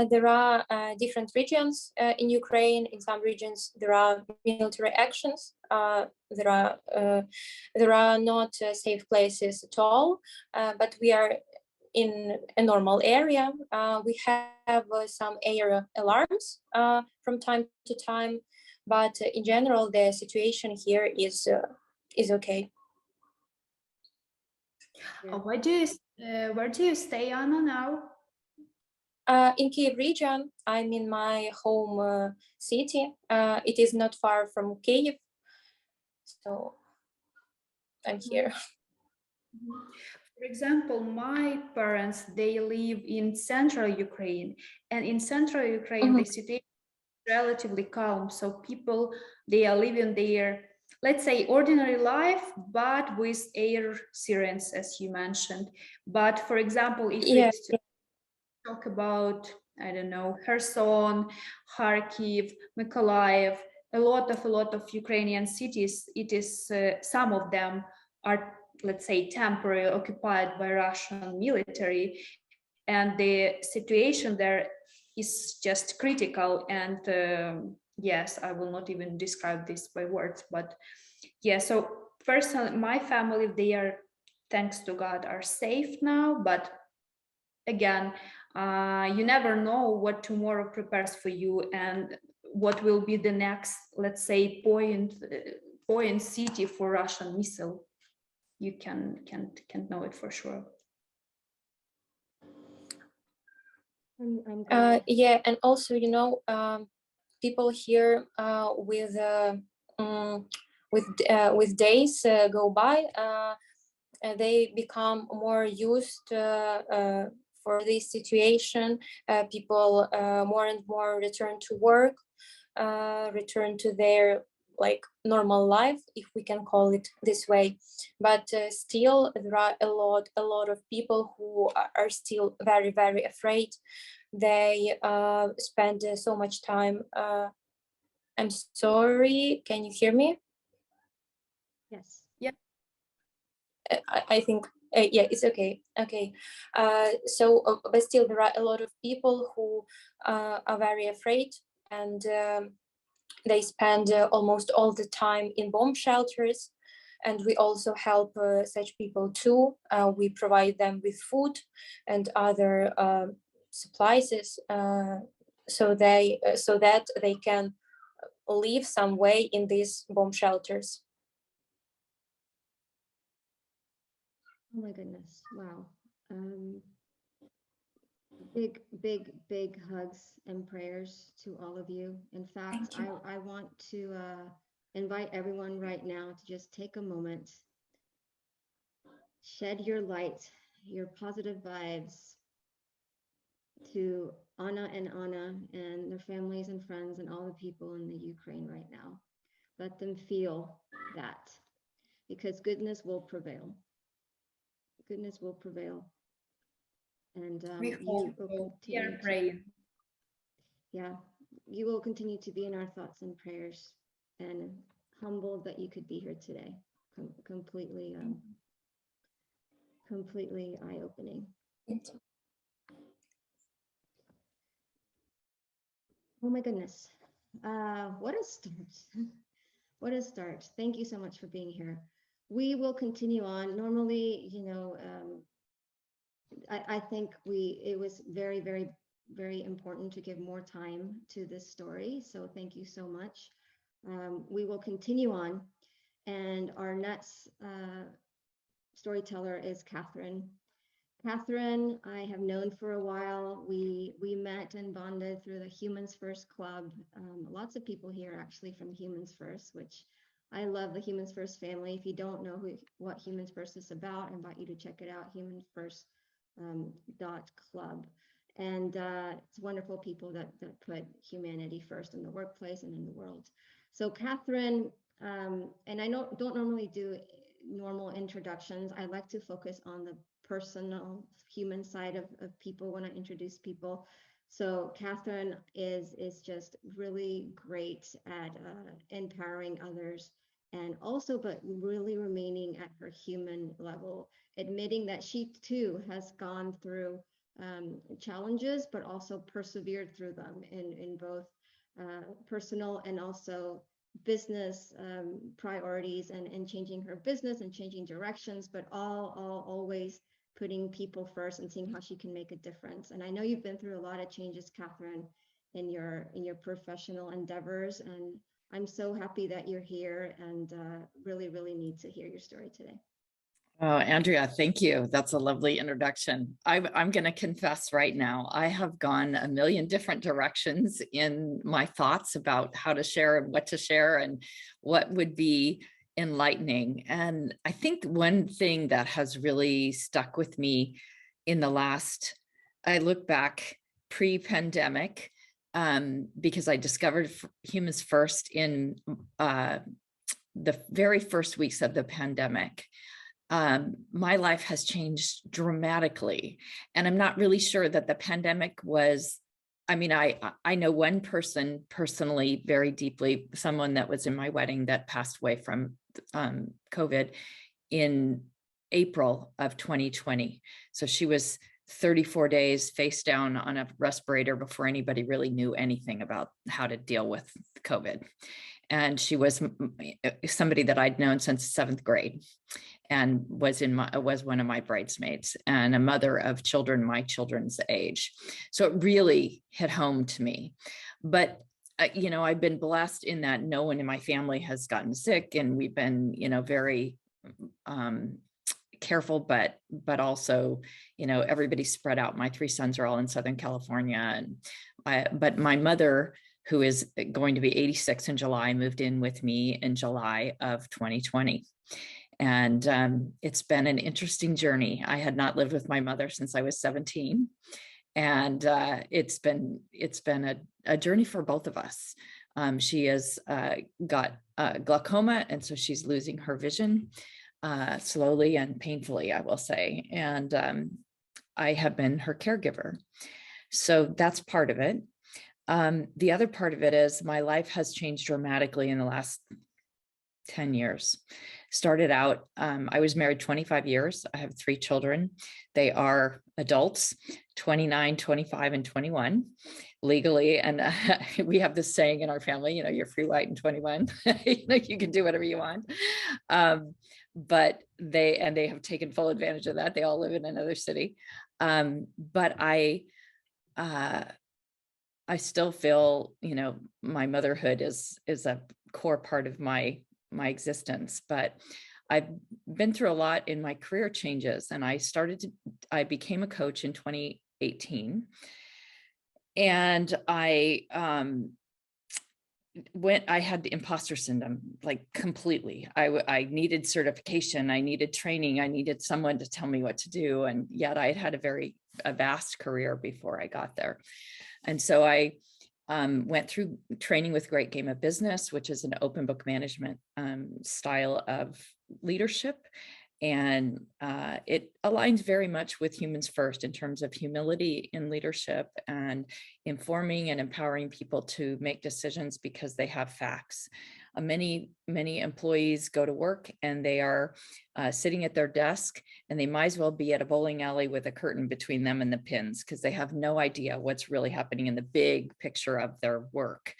There are different regions in Ukraine. In some regions, there are military actions. There are not safe places at all, but we are in a normal area. We have some air alarms from time to time, but in general, the situation here is okay. Yeah. Where do you stay, Anna, now? In Kyiv region, I'm in my home city. It is not far from Kyiv, so I'm here. For example, my parents, they live in central Ukraine, and in central Ukraine, the situation is relatively calm. So people, they are living their, let's say, ordinary life, but with air sirens, as you mentioned. But for example, if we talk about, I don't know, Kherson, Kharkiv, Mykolaiv, a lot of Ukrainian cities, it is some of them are, let's say, temporarily occupied by Russian military, and the situation there is just critical. And yes, I will not even describe this by words, but yeah. So personally, my family, they are, thanks to God, are safe now. But again, you never know what tomorrow prepares for you and what will be the next, let's say, point city for Russian missile. You can't know it for sure. Yeah, and also, people here with days go by, they become more used for this situation. People more and more return to work, return to their normal life, if we can call it this way. But still, there are a lot of people who are still very, very afraid. They spend so much time. I'm sorry, can you hear me? Yes. Yeah. I think, yeah, it's okay. Okay. But still, there are a lot of people who are very afraid, and they spend almost all the time in bomb shelters. And we also help such people too. We provide them with food and other supplies, so that they can live some way in these bomb shelters. Oh my goodness! Wow. Big hugs and prayers to all of you. In fact, I want to invite everyone right now to just take a moment, shed your light, your positive vibes to Anna and their families and friends and all the people in the Ukraine right now. Let them feel that, because goodness will prevail. Goodness will prevail. And we hope so. We are praying. Yeah, you will continue to be in our thoughts and prayers, and humbled that you could be here today. Completely eye-opening. Oh my goodness. What a start. What a start. Thank you so much for being here. We will continue on. Normally, you know, I think it was very, very, very important to give more time to this story. So thank you so much. We will continue on. And our next storyteller is Catherine. Catherine, I have known for a while. We met and bonded through the Humans First Club. Lots of people here actually from Humans First, which I love the Humans First family. If you don't know what Humans First is about, I invite you to check it out, humansfirst.club. And it's wonderful people that put humanity first in the workplace and in the world. So Catherine, and I don't normally do normal introductions. I like to focus on the personal human side of people when I introduce people. So Catherine is just really great at empowering others, and also but really remaining at her human level, admitting that she too has gone through challenges, but also persevered through them in both personal and also business priorities, and changing her business and changing directions, but always putting people first and seeing how she can make a difference. And I know you've been through a lot of changes, Catherine, in your professional endeavors, and I'm so happy that you're here, and really, really need to hear your story today. Oh, Andrea, thank you. That's a lovely introduction. I'm going to confess right now, I have gone a million different directions in my thoughts about how to share and what to share and what would be enlightening. And I think one thing that has really stuck with me in the last, I look back pre-pandemic, because I discovered Humans First in the very first weeks of the pandemic. My life has changed dramatically. And I'm not really sure that the pandemic was, I mean, I know one person personally very deeply, someone that was in my wedding that passed away from COVID in April of 2020. So she was 34 days face down on a respirator before anybody really knew anything about how to deal with COVID. And she was somebody that I'd known since 7th grade, and was one of my bridesmaids, and a mother of children my children's age. So it really hit home to me. But you know, I've been blessed in that no one in my family has gotten sick, and we've been, you know, very careful, but also, you know, everybody's spread out. My 3 sons are all in Southern California, and but my mother, who is going to be 86 in July, moved in with me in July of 2020. And it's been an interesting journey. I had not lived with my mother since I was 17. And it's been a journey for both of us. She has got glaucoma, and so she's losing her vision slowly and painfully, I will say. And I have been her caregiver. So that's part of it. The other part of it is my life has changed dramatically in the last 10 years. Started out, I was married 25 years. I have 3 children. They are adults, 29, 25, and 21 legally. And we have this saying in our family, you know, you're free, white, and 21. You know, you can do whatever you want. But they have taken full advantage of that. They all live in another city. But I still feel, you know, my motherhood is a core part of my existence. But I've been through a lot in my career changes, and I became a coach in 2018. And I had the imposter syndrome, like completely. I needed certification, I needed training, I needed someone to tell me what to do. And yet I had a vast career before I got there. And so I went through training with Great Game of Business, which is an open book management style of leadership. And it aligns very much with Humans First in terms of humility in leadership and informing and empowering people to make decisions because they have facts. Many employees go to work and they are sitting at their desk, and they might as well be at a bowling alley with a curtain between them and the pins, because they have no idea what's really happening in the big picture of their work.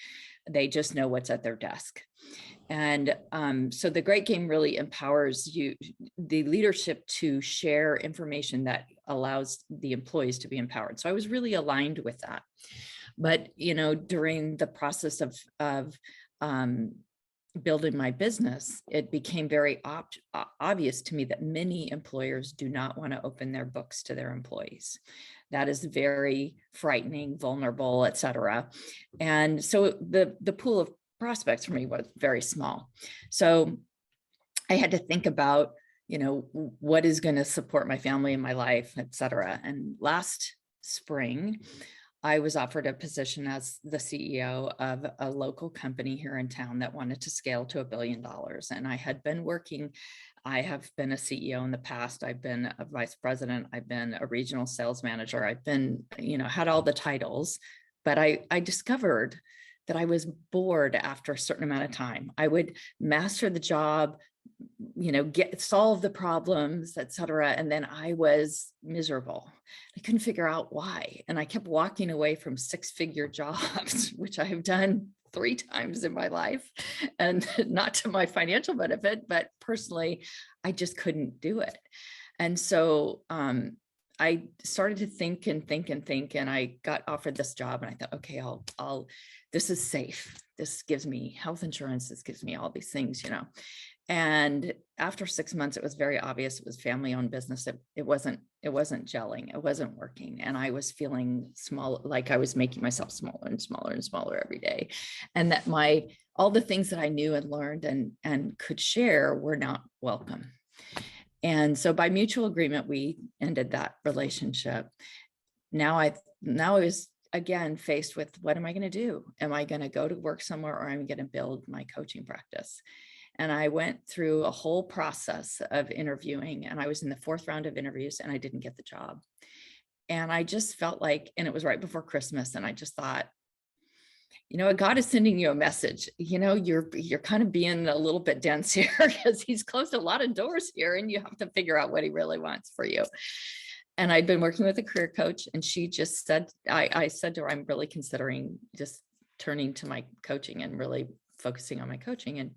They just know what's at their desk. And so the Great Game really empowers you, the leadership, to share information that allows the employees to be empowered. So I was really aligned with that. But, you know, during the process of building my business, it became very obvious to me that many employers do not want to open their books to their employees. That is very frightening, vulnerable, et cetera. And so the pool of prospects for me was very small. So I had to think about, you know, what is going to support my family and my life, et cetera. And last spring, I was offered a position as the CEO of a local company here in town that wanted to scale to $1 billion. And I have been a CEO in the past. I've been a vice president. I've been a regional sales manager. I've been, you know, had all the titles, but I discovered that I was bored after a certain amount of time. I would master the job, you know, solve the problems, et cetera. And then I was miserable. I couldn't figure out why. And I kept walking away from 6-figure jobs, which I have done 3 times in my life, and not to my financial benefit, but personally, I just couldn't do it. And so I started to think, and I got offered this job, and I thought, okay, this is safe. This gives me health insurance. This gives me all these things, you know. And after 6 months, it was very obvious it was family-owned business. It wasn't gelling. It wasn't working. And I was feeling small, like I was making myself smaller and smaller and smaller every day. And that all the things that I knew and learned and could share were not welcome. And so by mutual agreement, we ended that relationship. Now I was again faced with, what am I going to do? Am I going to go to work somewhere, or am I going to build my coaching practice? And I went through a whole process of interviewing, and I was in the 4th round of interviews, and I didn't get the job. And I just felt like, and it was right before Christmas, and I just thought, you know, God is sending you a message. You know, you're kind of being a little bit dense here, because he's closed a lot of doors here, and you have to figure out what he really wants for you. And I'd been working with a career coach, and she just said, I said to her, I'm really considering just turning to my coaching and really focusing on my coaching.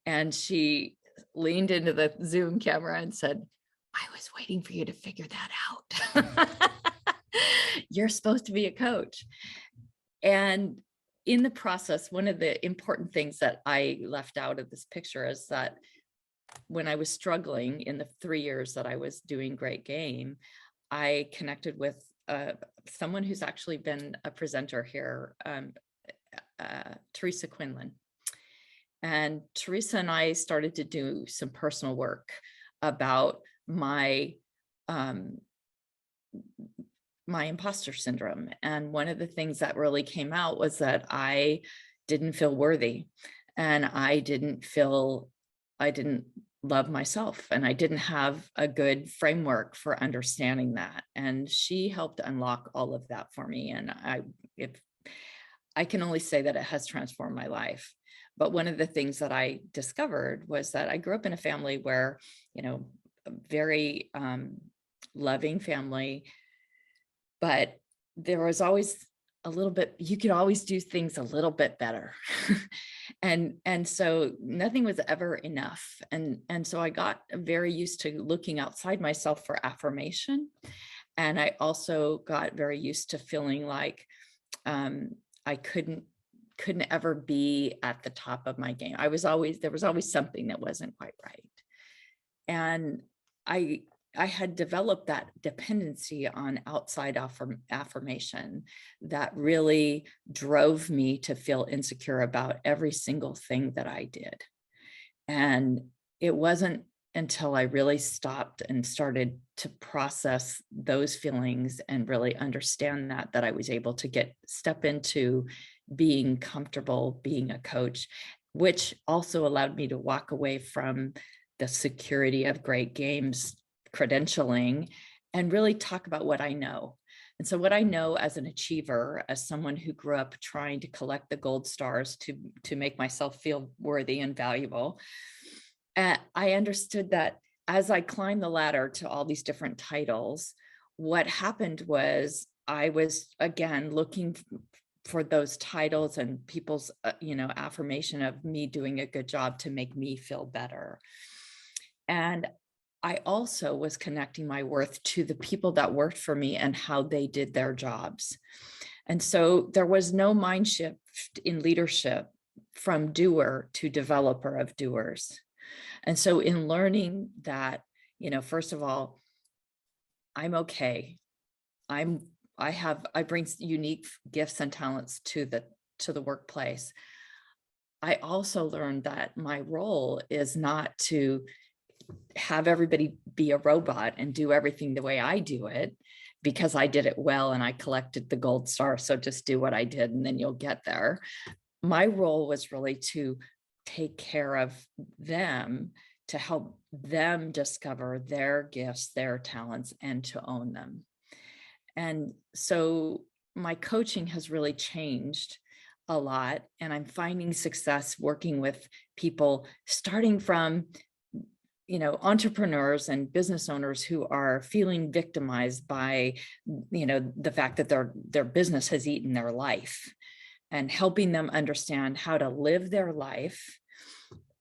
And she leaned into the Zoom camera and said, I was waiting for you to figure that out. You're supposed to be a coach. And in the process, one of the important things that I left out of this picture is that when I was struggling in the 3 years that I was doing Great Game, I connected with someone who's actually been a presenter here, Teresa Quinlan. And Teresa and I started to do some personal work about my imposter syndrome. And one of the things that really came out was that I didn't feel worthy, and I didn't love myself, and I didn't have a good framework for understanding that. And she helped unlock all of that for me. And I can only say that it has transformed my life. But one of the things that I discovered was that I grew up in a family where, you know, a very loving family, but there was always a little bit, you could always do things a little bit better. and so nothing was ever enough. And so I got very used to looking outside myself for affirmation. And I also got very used to feeling like I couldn't ever be at the top of my game. There was always something that wasn't quite right. And I had developed that dependency on outside affirmation that really drove me to feel insecure about every single thing that I did. And it wasn't until I really stopped and started to process those feelings and really understand that I was able to step into being comfortable being a coach, which also allowed me to walk away from the security of Great Games credentialing and really talk about what I know. And so what I know as an achiever, as someone who grew up trying to collect the gold stars to make myself feel worthy and valuable, I understood that as I climbed the ladder to all these different titles, what happened was I was again looking for those titles and people's, affirmation of me doing a good job to make me feel better. And I also was connecting my worth to the people that worked for me and how they did their jobs. And so there was no mind shift in leadership from doer to developer of doers. And so in learning that, first of all, I'm okay. I bring unique gifts and talents to the workplace. I also learned that my role is not to have everybody be a robot and do everything the way I do it, because I did it well and I collected the gold star. So just do what I did and then you'll get there. My role was really to take care of them, to help them discover their gifts, their talents, and to own them. And so my coaching has really changed a lot, and I'm finding success working with people starting from entrepreneurs and business owners who are feeling victimized by the fact that their business has eaten their life, and helping them understand how to live their life,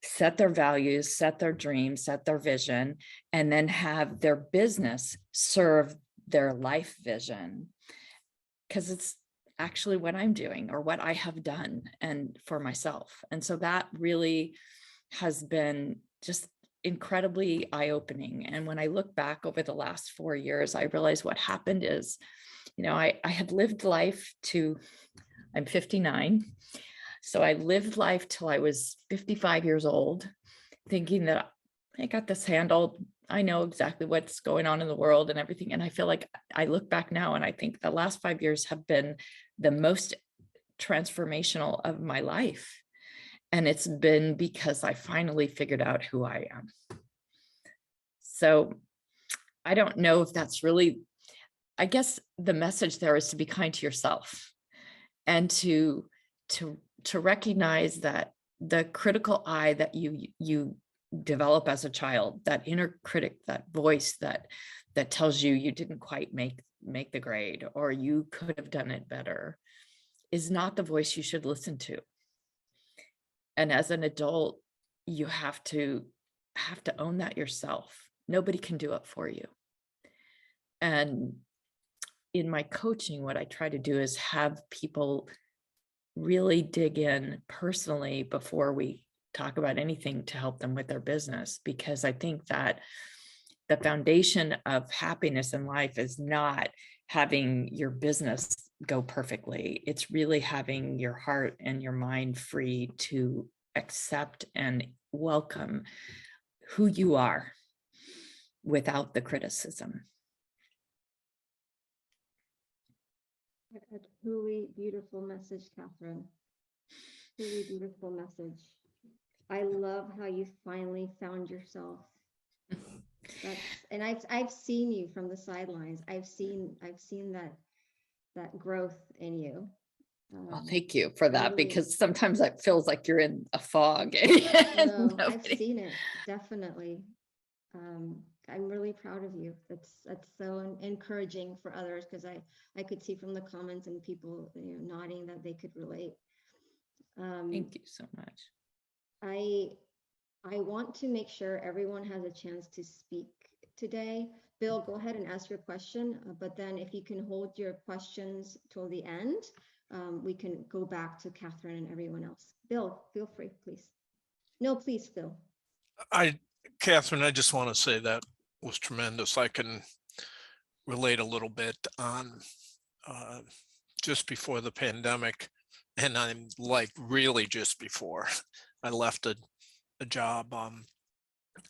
set their values, set their dreams, set their vision, and then have their business serve their life vision, because it's actually what I'm doing or what I have done and for myself. And so that really has been just incredibly eye-opening. And when I look back over the last 4 years, I realized what happened is, I had lived life I'm 59. So I lived life till I was 55 years old, thinking that I got this handled. I know exactly what's going on in the world and everything. And I feel like I look back now and I think the last 5 years have been the most transformational of my life. And it's been because I finally figured out who I am. So I don't know if that's really, I guess the message there is to be kind to yourself and to recognize that the critical eye that you develop as a child, that inner critic, that voice that tells you didn't quite make the grade or you could have done it better, is not the voice you should listen to. And as an adult, you have to own that yourself. Nobody can do it for you. And in my coaching, what I try to do is have people really dig in personally before we talk about anything to help them with their business, because I think that the foundation of happiness in life is not having your business go perfectly. It's really having your heart and your mind free to accept and welcome who you are without the criticism. A truly beautiful message, Catherine. Truly beautiful message. I love how you finally found yourself. And I've seen you from the sidelines. I've seen that growth in you. Well, thank you for that, really, because sometimes it feels like you're in a fog. No, I've seen it, definitely. I'm really proud of you. That's so encouraging for others, because I could see from the comments and people nodding that they could relate. Thank you so much. I want to make sure everyone has a chance to speak today. Bill, go ahead and ask your question, but then if you can hold your questions till the end, we can go back to Catherine and everyone else. Bill, feel free, please. No, please, Phil. Catherine, I just want to say that was tremendous. I can relate a little bit on just before the pandemic, and I'm like really just before I left a job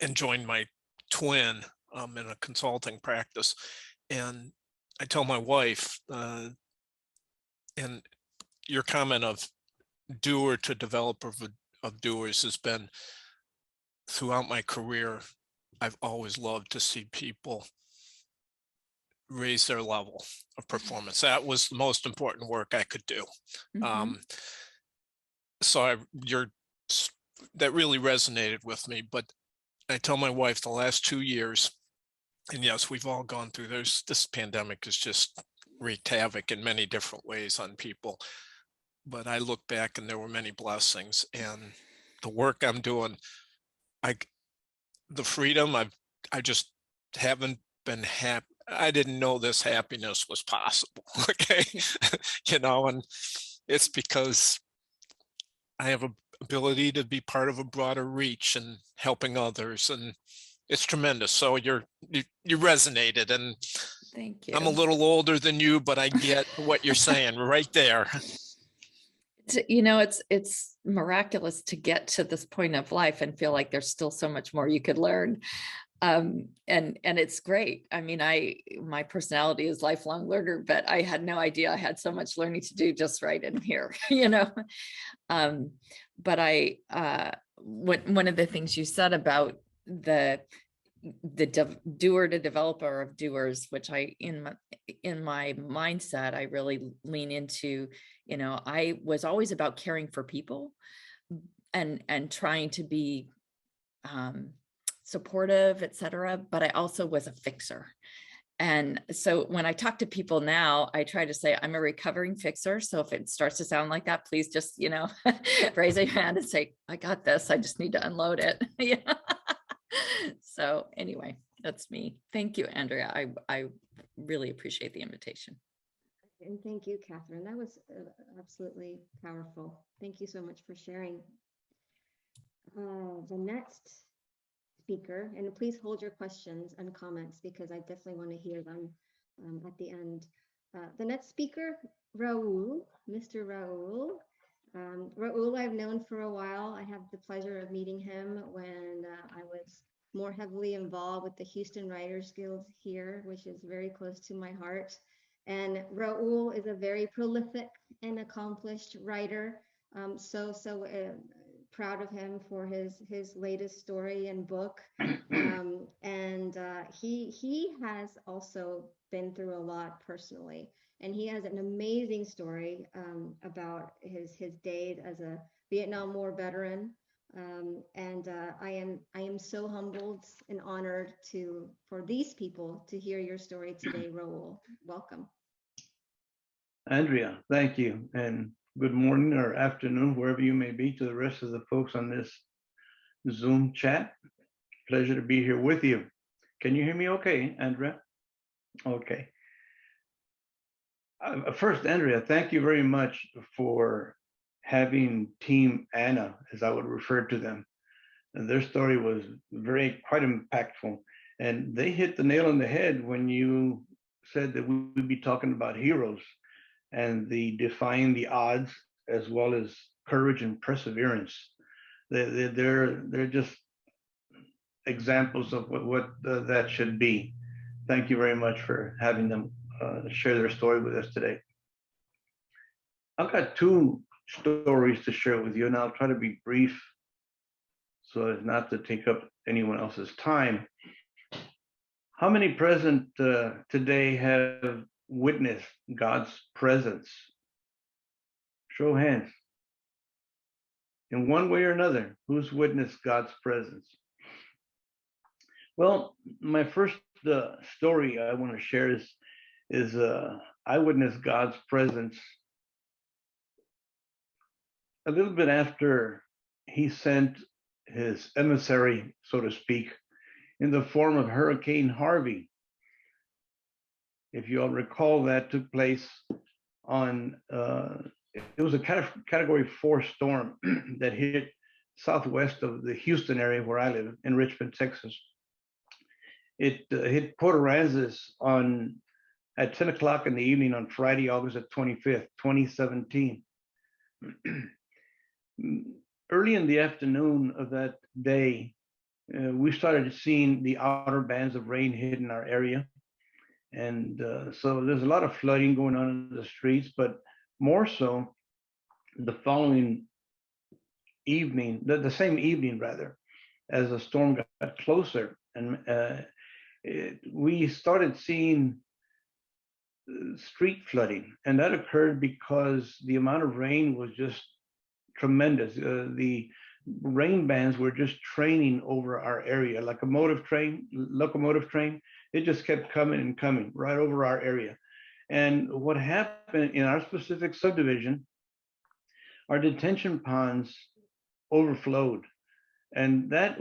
and joined my twin in a consulting practice. And I tell my wife, and your comment of doer to developer of doers has been throughout my career. I've always loved to see people raise their level of performance. That was the most important work I could do. Mm-hmm. So that really resonated with me. But I tell my wife the last 2 years, and yes, we've all gone through, this pandemic has just wreaked havoc in many different ways on people. but I look back and there were many blessings, and the work I'm doing, the freedom, I just haven't been happy. I didn't know this happiness was possible. Okay. And it's because I have a ability to be part of a broader reach and helping others, and it's tremendous. So you resonated, and Thank I'm a you. little older than you, but I get what you're saying right there. It's miraculous to get to this point of life and feel like there's still so much more you could learn. And it's great. I mean, my personality is lifelong learner, but I had no idea I had so much learning to do just right in here, But one of the things you said about the doer to developer of doers, which in my mindset, I really lean into, I was always about caring for people and trying to be supportive, etc. But I also was a fixer. And so when I talk to people now, I try to say I'm a recovering fixer. So if it starts to sound like that, please just, raise your hand and say, I got this. I just need to unload it. So anyway, that's me. Thank you, Andrea. I really appreciate the invitation. And thank you, Catherine. That was absolutely powerful. Thank you so much for sharing. The next speaker, and please hold your questions and comments because I definitely want to hear them at the end. The next speaker, Raul, Mr. Raul. Raul I've known for a while. I have the pleasure of meeting him when I was more heavily involved with the Houston Writers Guild here, which is very close to my heart. And Raul is a very prolific and accomplished writer. So proud of him for his latest story and book. He has also been through a lot personally. And he has an amazing story about his days as a Vietnam War veteran. I am so humbled and honored for these people to hear your story today, Raul. Welcome. Andrea, thank you. And good morning or afternoon, wherever you may be, to the rest of the folks on this Zoom chat. Pleasure to be here with you. Can you hear me okay, Andrea? Okay. First, Andrea, thank you very much for having Team Anna, as I would refer to them. And their story was quite impactful. And they hit the nail on the head when you said that we would be talking about heroes and the defying the odds, as well as courage and perseverance. They're just examples of what that should be. Thank you very much for having them share their story with us today. I've got two stories to share with you, and I'll try to be brief so as not to take up anyone else's time. How many present today have witnessed God's presence? Show of hands. In one way or another, who's witnessed God's presence? Well, my first story I want to share is I witnessed God's presence a little bit after he sent his emissary, so to speak, in the form of Hurricane Harvey. If you all recall, that took place on, it was a category 4 storm that hit southwest of the Houston area where I live, in Richmond, Texas. It hit Port Aransas at 10 o'clock in the evening on Friday, August 25th, 2017. Early in the afternoon of that day, we started seeing the outer bands of rain hitting our area. And so there's a lot of flooding going on in the streets, but more so the following evening, the same evening rather, as the storm got closer, and we started seeing street flooding. And that occurred because the amount of rain was just tremendous. The rain bands were just training over our area, like a locomotive train. It just kept coming and coming right over our area. And what happened in our specific subdivision our detention ponds overflowed. And that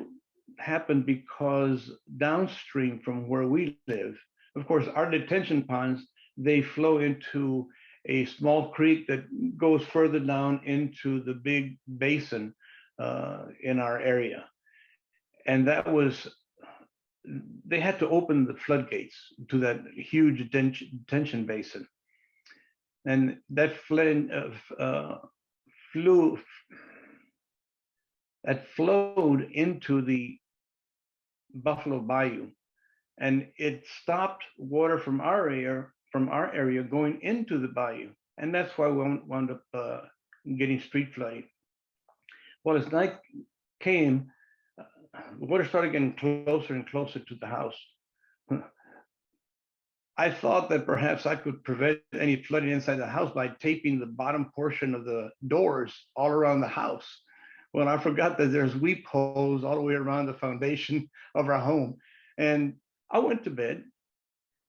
happened because downstream from where we live, of course, our detention ponds, they flow into a small creek that goes further down into the big basin in our area. And that was, they had to open the floodgates to that huge detention basin. And that flowed into the Buffalo Bayou, and it stopped water from our area going into the bayou, and that's why we wound up getting street flooding. Well, as night came, the water started getting closer and closer to the house. I thought that perhaps I could prevent any flooding inside the house by taping the bottom portion of the doors all around the house. Well, I forgot that there's weep holes all the way around the foundation of our home. And I went to bed,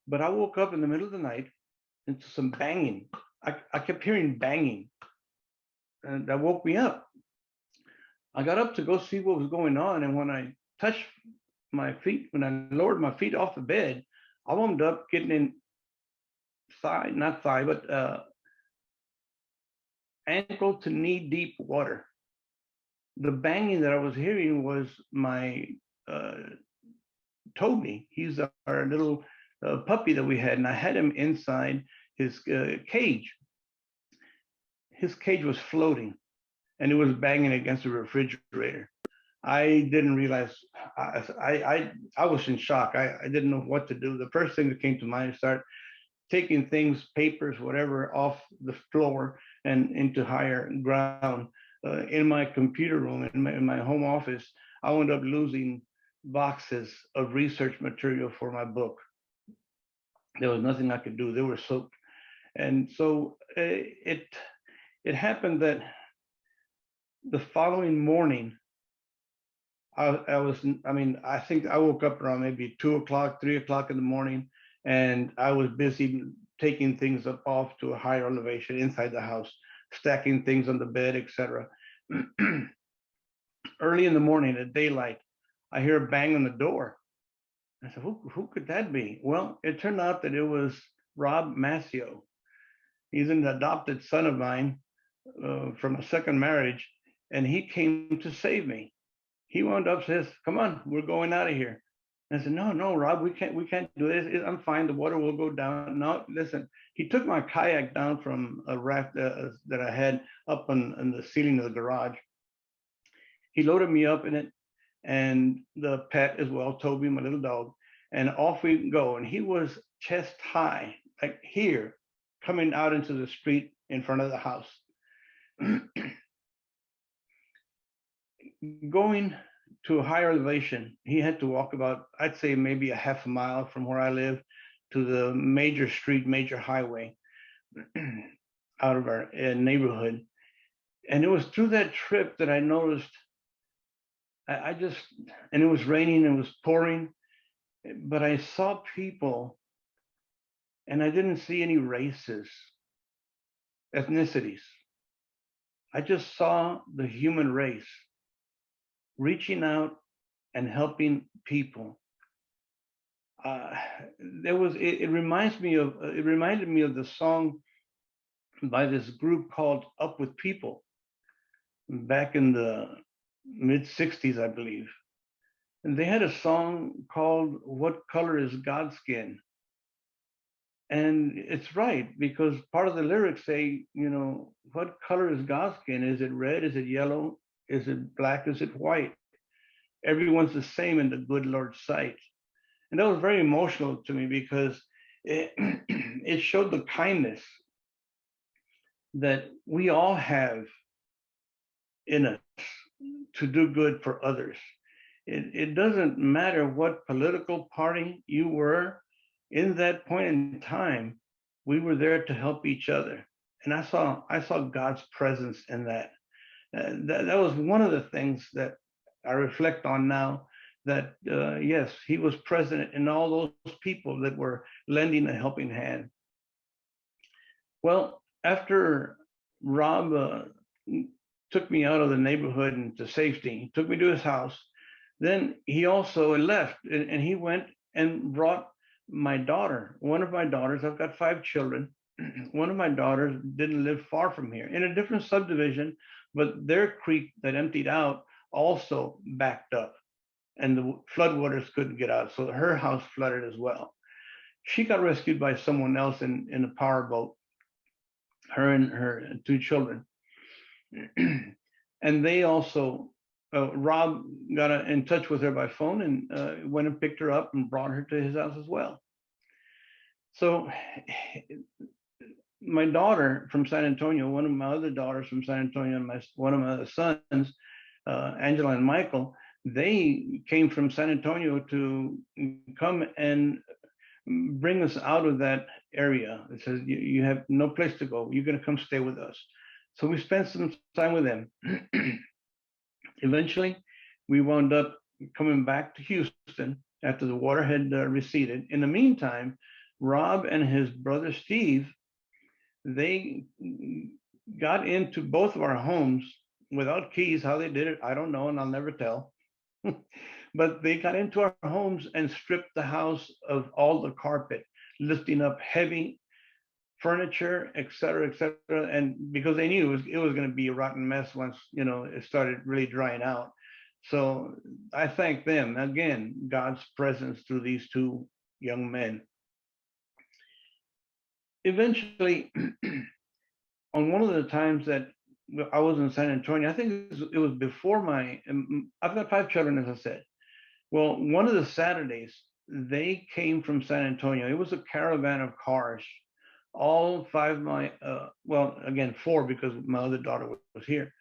but I woke up in the middle of the night into some banging. I kept hearing banging, and that woke me up. I got up to go see what was going on, and when I touched my feet, when I lowered my feet off the bed, I wound up getting in ankle to knee deep water. The banging that I was hearing was my Toby. He's our little puppy that we had, and I had him inside his cage. His cage was floating, and it was banging against the refrigerator. I didn't realize, I was in shock. I didn't know what to do. The first thing that came to mind is start taking things, papers, whatever, off the floor and into higher ground. In my computer room, in my home office, I wound up losing boxes of research material for my book. There was nothing I could do. They were soaked. And so it happened that the following morning, I think I woke up around maybe 2 o'clock, 3 o'clock in the morning, and I was busy taking things up off to a higher elevation inside the house, stacking things on the bed, etc. Early in the morning at daylight, I hear a bang on the door. I said, who could that be? Well, it turned out that it was Rob Massio. He's an adopted son of mine from a second marriage, and he came to save me. He wound up says, "Come on, we're going out of here." And I said, "No, Rob, we can't do this. I'm fine. The water will go down." No, listen. He took my kayak down from a raft that I had up on the ceiling of the garage. He loaded me up in it, and the pet as well, Toby, my little dog, and off we go. And he was chest high, like here, coming out into the street in front of the house. Going to a higher elevation, he had to walk about, I'd say maybe a half a mile from where I live to the major street, major highway out of our neighborhood. And it was through that trip that I noticed, and it was raining, it was pouring, but I saw people, and I didn't see any races, ethnicities. I just saw the human race reaching out and helping people. It reminded me of the song by this group called Up With People back in the mid-60s, I believe. And they had a song called What Color Is God's Skin? And it's right, because part of the lyrics say, what color is God's skin? Is it red? Is it yellow? Is it black? Is it white? Everyone's the same in the good Lord's sight. And that was very emotional to me because it showed the kindness that we all have in us to do good for others. It doesn't matter what political party you were in that point in time, we were there to help each other. And I saw God's presence in that. That was one of the things that I reflect on now, that yes, he was present in all those people that were lending a helping hand. Well, after Rob took me out of the neighborhood and to safety. He took me to his house. Then he also left, and he went and brought my daughter, one of my daughters. I've got 5 children. One of my daughters didn't live far from here in a different subdivision, but their creek that emptied out also backed up and the floodwaters couldn't get out. So her house flooded as well. She got rescued by someone else in a powerboat, her and her 2 children. And they also, Rob got in touch with her by phone and went and picked her up and brought her to his house as well. So my daughter from San Antonio, one of my other daughters from San Antonio, and one of my other sons, Angela and Michael, they came from San Antonio to come and bring us out of that area. It says, you have no place to go. You're going to come stay with us. So we spent some time with them. Eventually, we wound up coming back to Houston after the water had receded. In the meantime, Rob and his brother Steve, they got into both of our homes without keys. How they did it, I don't know, and I'll never tell. But they got into our homes and stripped the house of all the carpet, lifting up heavy furniture, et cetera, and because they knew it was going to be a rotten mess once it started really drying out. So I thank them again, God's presence through these 2 young men. Eventually, on one of the times that I was in San Antonio, I think it was before I've got 5 children, as I said. Well, one of the Saturdays, they came from San Antonio. It was a caravan of cars. All 5 of my, well, again, 4 because my other daughter was here.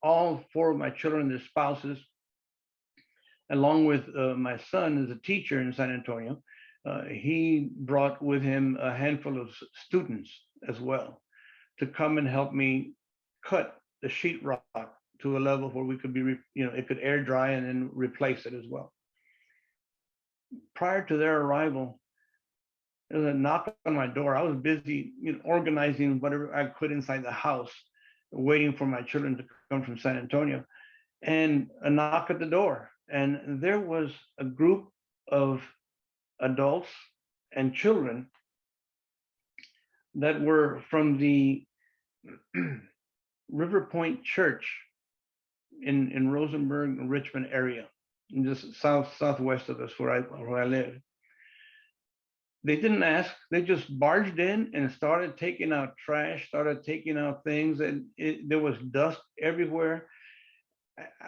All 4 of my children, their spouses, along with my son, is a teacher in San Antonio. He brought with him a handful of students as well to come and help me cut the sheetrock to a level where we could be, it could air dry and then replace it as well. Prior to their arrival, there was a knock on my door. I was busy organizing whatever I could inside the house, waiting for my children to come from San Antonio, and a knock at the door. And there was a group of adults and children that were from the River Point Church in Rosenberg, Richmond area, in just southwest of us where I live. They didn't ask, they just barged in and started taking out trash, started taking out things, and there was dust everywhere.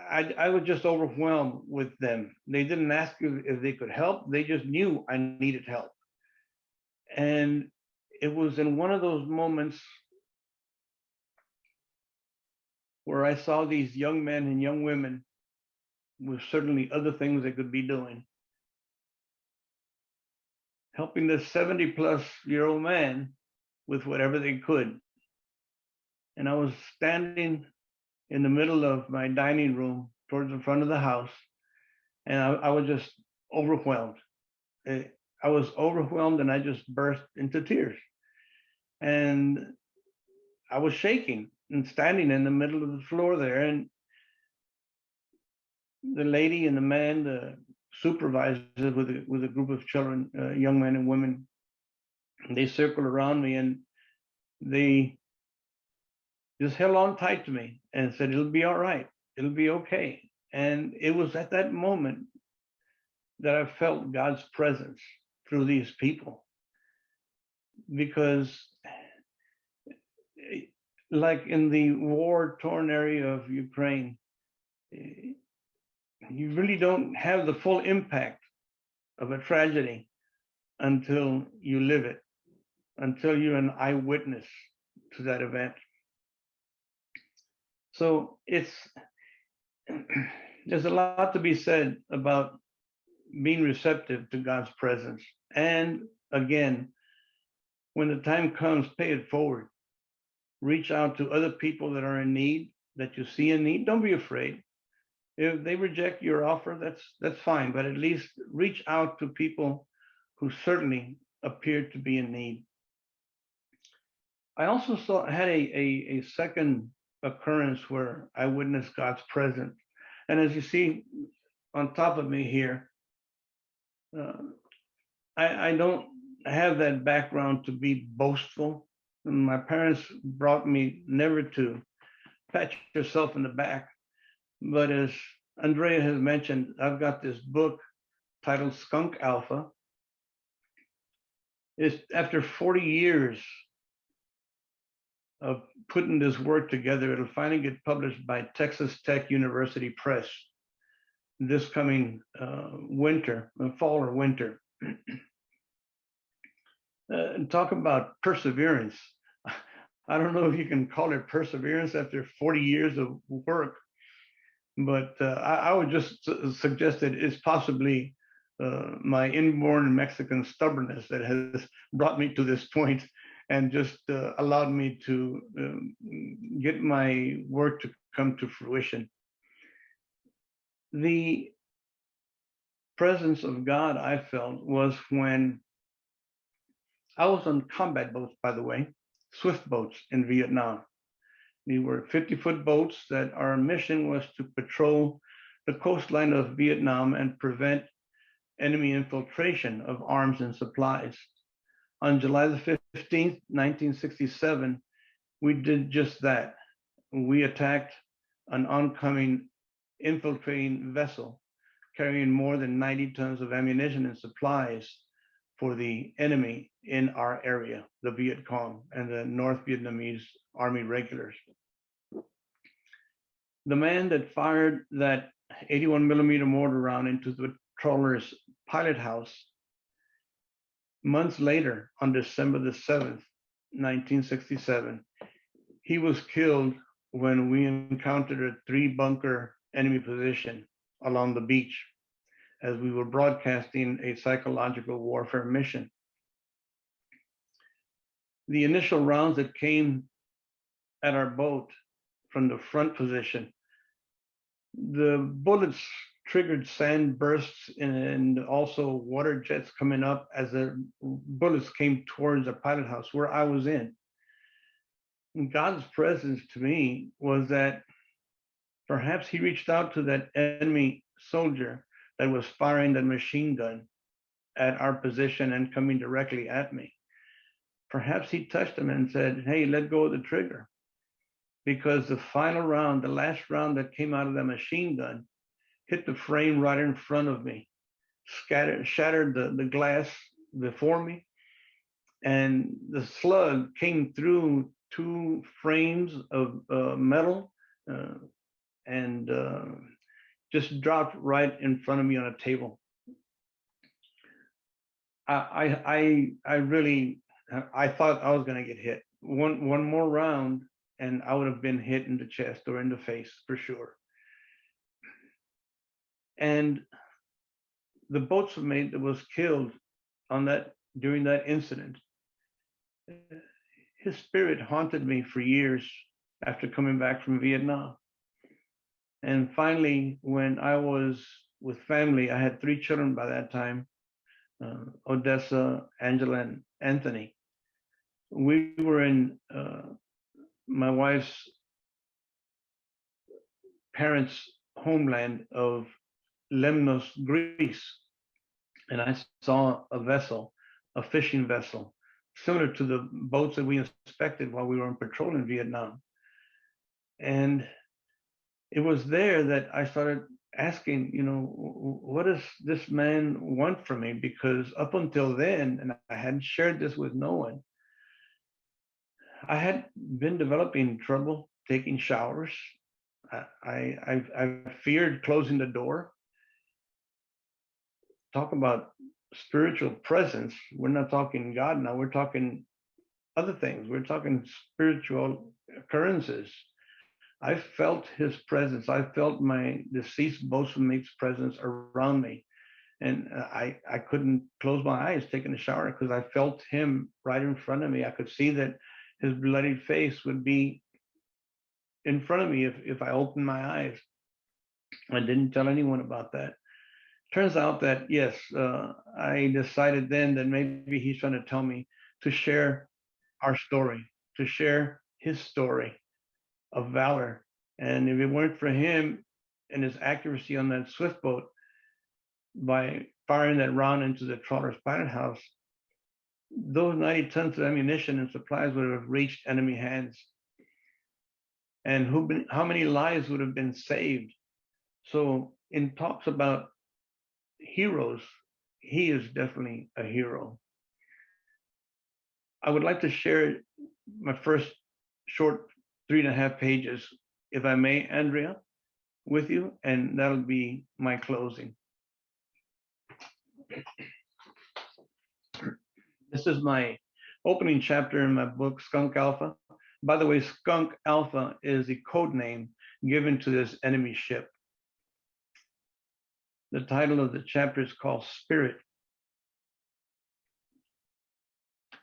I was just overwhelmed with them. They didn't ask if they could help. They just knew I needed help. And it was in one of those moments where I saw these young men and young women with certainly other things they could be doing, helping this 70-plus-year-old man with whatever they could. And I was standing in the middle of my dining room towards the front of the house, and I was just overwhelmed. I was overwhelmed and I just burst into tears. And I was shaking and standing in the middle of the floor there, and the lady and the man, the supervisors with a group of children, young men and women, they circled around me and they just held on tight to me and said, "It'll be all right. It'll be okay." And it was at that moment that I felt God's presence through these people, because like in the war-torn area of Ukraine, you really don't have the full impact of a tragedy until you live it, until you're an eyewitness to that event. So there's a lot to be said about being receptive to God's presence. And again, when the time comes, pay it forward. Reach out to other people that are in need, that you see in need. Don't be afraid. If they reject your offer, that's fine, but at least reach out to people who certainly appear to be in need. I also had a second occurrence where I witnessed God's presence. And as you see on top of me here, I don't have that background to be boastful. My parents brought me never to pat yourself in the back. But as Andrea has mentioned, I've got this book titled Skunk Alpha. It's after 40 years of putting this work together, it'll finally get published by Texas Tech University Press this coming winter, fall or winter. And talk about perseverance. I don't know if you can call it perseverance after 40 years of work, but I would just suggest that it's possibly my inborn Mexican stubbornness that has brought me to this point and just allowed me to get my work to come to fruition. The presence of God I felt was when I was on combat boats, by the way, swift boats in Vietnam. They were 50-foot boats that our mission was to patrol the coastline of Vietnam and prevent enemy infiltration of arms and supplies. On July the 15th, 1967, we did just that. We attacked an oncoming infiltrating vessel carrying more than 90 tons of ammunition and supplies for the enemy in our area, the Viet Cong and the North Vietnamese Army regulars. The man that fired that 81 millimeter mortar round into the trawler's pilot house, months later, on December the 7th, 1967, he was killed when we encountered a 3-bunker enemy position along the beach as we were broadcasting a psychological warfare mission. The initial rounds that came at our boat from the front position, the bullets triggered sand bursts and also water jets coming up as the bullets came towards the pilot house where I was in. And God's presence to me was that perhaps he reached out to that enemy soldier that was firing the machine gun at our position and coming directly at me. Perhaps he touched him and said, hey, let go of the trigger. Because the final round, the last round that came out of the machine gun, hit the frame right in front of me, shattered the glass before me, and the slug came through 2 frames of metal and just dropped right in front of me on a table. I thought I was going to get hit. One more round, and I would have been hit in the chest or in the face for sure. And the boatswain that was killed during that incident, his spirit haunted me for years after coming back from Vietnam. And finally, when I was with family, I had 3 children by that time, Odessa, Angela, and Anthony. We were in my wife's parents' homeland of Lemnos, Greece, and I saw a vessel, a fishing vessel, similar to the boats that we inspected while we were on patrol in Vietnam. And it was there that I started asking, what does this man want from me? Because up until then, and I hadn't shared this with no one, I had been developing trouble taking showers. I feared closing the door. Talk about spiritual presence. We're not talking God now. We're talking other things. We're talking spiritual occurrences. I felt his presence. I felt my deceased boatswain's presence around me. And I couldn't close my eyes taking a shower because I felt him right in front of me. I could see that his bloody face would be in front of me if I opened my eyes. I didn't tell anyone about that. Turns out that, yes, I decided then that maybe he's trying to tell me to share our story, to share his story of valor. And if it weren't for him and his accuracy on that swift boat, by firing that round into the trawler's pilot house, those 90 tons of ammunition and supplies would have reached enemy hands. And how many lives would have been saved? So in talks about heroes, he is definitely a hero. I would like to share my first short 3.5 pages, if I may, Andrea, with you, and that'll be my closing. This is my opening chapter in my book, Skunk Alpha. By the way, Skunk Alpha is the code name given to this enemy ship. The title of the chapter is called Spirit.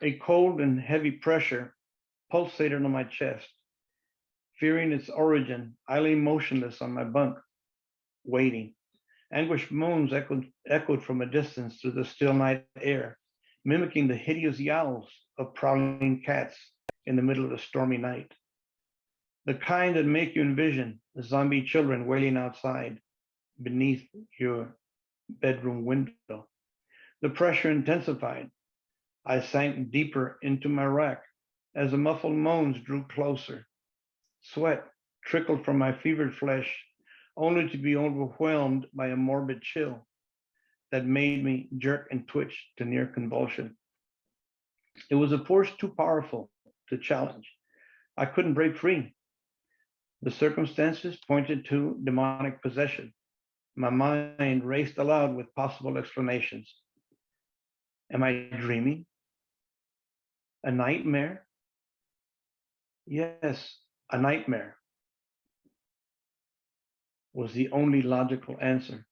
A cold and heavy pressure pulsated on my chest. Fearing its origin, I lay motionless on my bunk, waiting. Anguished moans echoed from a distance through the still night air, mimicking the hideous yowls of prowling cats in the middle of a stormy night. The kind that make you envision the zombie children wailing outside beneath your bedroom window. The pressure intensified. I sank deeper into my rack as the muffled moans drew closer. Sweat trickled from my fevered flesh, only to be overwhelmed by a morbid chill that made me jerk and twitch to near convulsion. It was a force too powerful to challenge. I couldn't break free. The circumstances pointed to demonic possession. My mind raced aloud with possible explanations. Am I dreaming? A nightmare? Yes, a nightmare was the only logical answer.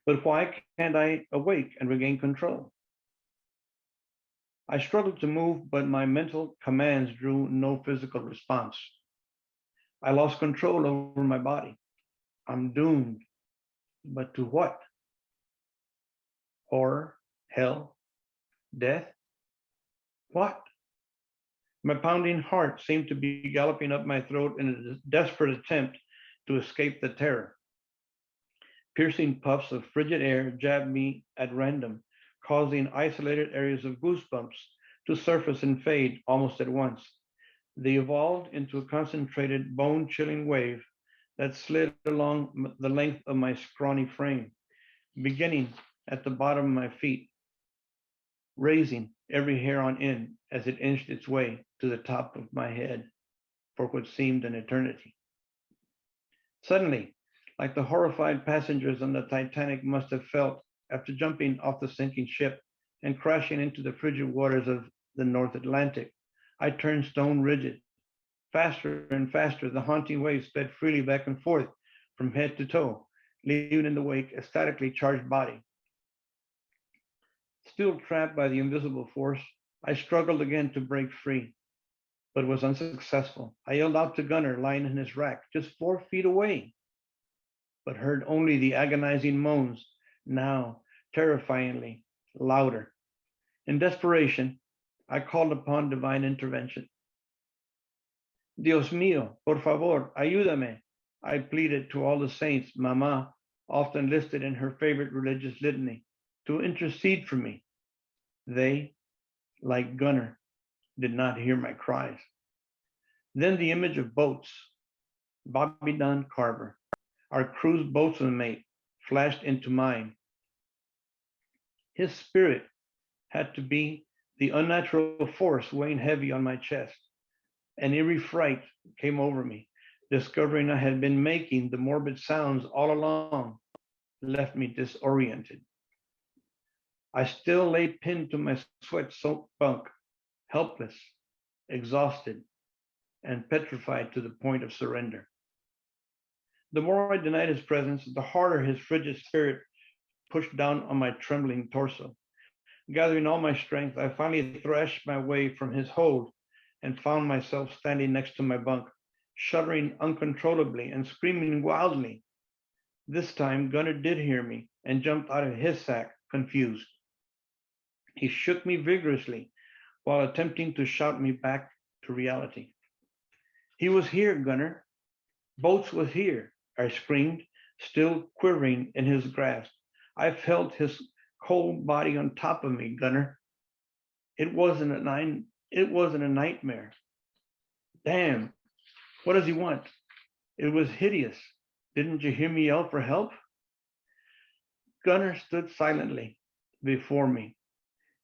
But why can't I awake and regain control? I struggled to move, but my mental commands drew no physical response. I lost control over my body. I'm doomed. But to what? Horror, hell, death? What? My pounding heart seemed to be galloping up my throat in a desperate attempt to escape the terror. Piercing puffs of frigid air jabbed me at random, causing isolated areas of goosebumps to surface and fade almost at once. They evolved into a concentrated, bone-chilling wave that slid along the length of my scrawny frame, beginning at the bottom of my feet, raising every hair on end as it inched its way to the top of my head for what seemed an eternity. Suddenly, like the horrified passengers on the Titanic must have felt after jumping off the sinking ship and crashing into the frigid waters of the North Atlantic, I turned stone rigid. Faster and faster, the haunting waves sped freely back and forth from head to toe, leaving in the wake a statically charged body. Still trapped by the invisible force, I struggled again to break free, but was unsuccessful. I yelled out to Gunner, lying in his rack, just 4 feet away, but heard only the agonizing moans, now terrifyingly louder. In desperation, I called upon divine intervention. Dios mío, por favor, ayúdame, I pleaded to all the saints Mama often listed in her favorite religious litany, to intercede for me. They, like Gunner, did not hear my cries. Then the image of boats, Bobby Don Carver, our crew's boatswain mate, flashed into mine. His spirit had to be the unnatural force weighing heavy on my chest. An eerie fright came over me. Discovering I had been making the morbid sounds all along left me disoriented. I still lay pinned to my sweat-soaked bunk, helpless, exhausted, and petrified to the point of surrender. The more I denied his presence, the harder his frigid spirit pushed down on my trembling torso. Gathering all my strength, I finally thrashed my way from his hold and found myself standing next to my bunk, shuddering uncontrollably and screaming wildly. This time, Gunner did hear me and jumped out of his sack, confused. He shook me vigorously while attempting to shout me back to reality. He was here, Gunner. Boats was here, I screamed, still quivering in his grasp. I felt his cold body on top of me, Gunner. It wasn't a nightmare. Damn, what does he want? It was hideous. Didn't you hear me yell for help? Gunner stood silently before me,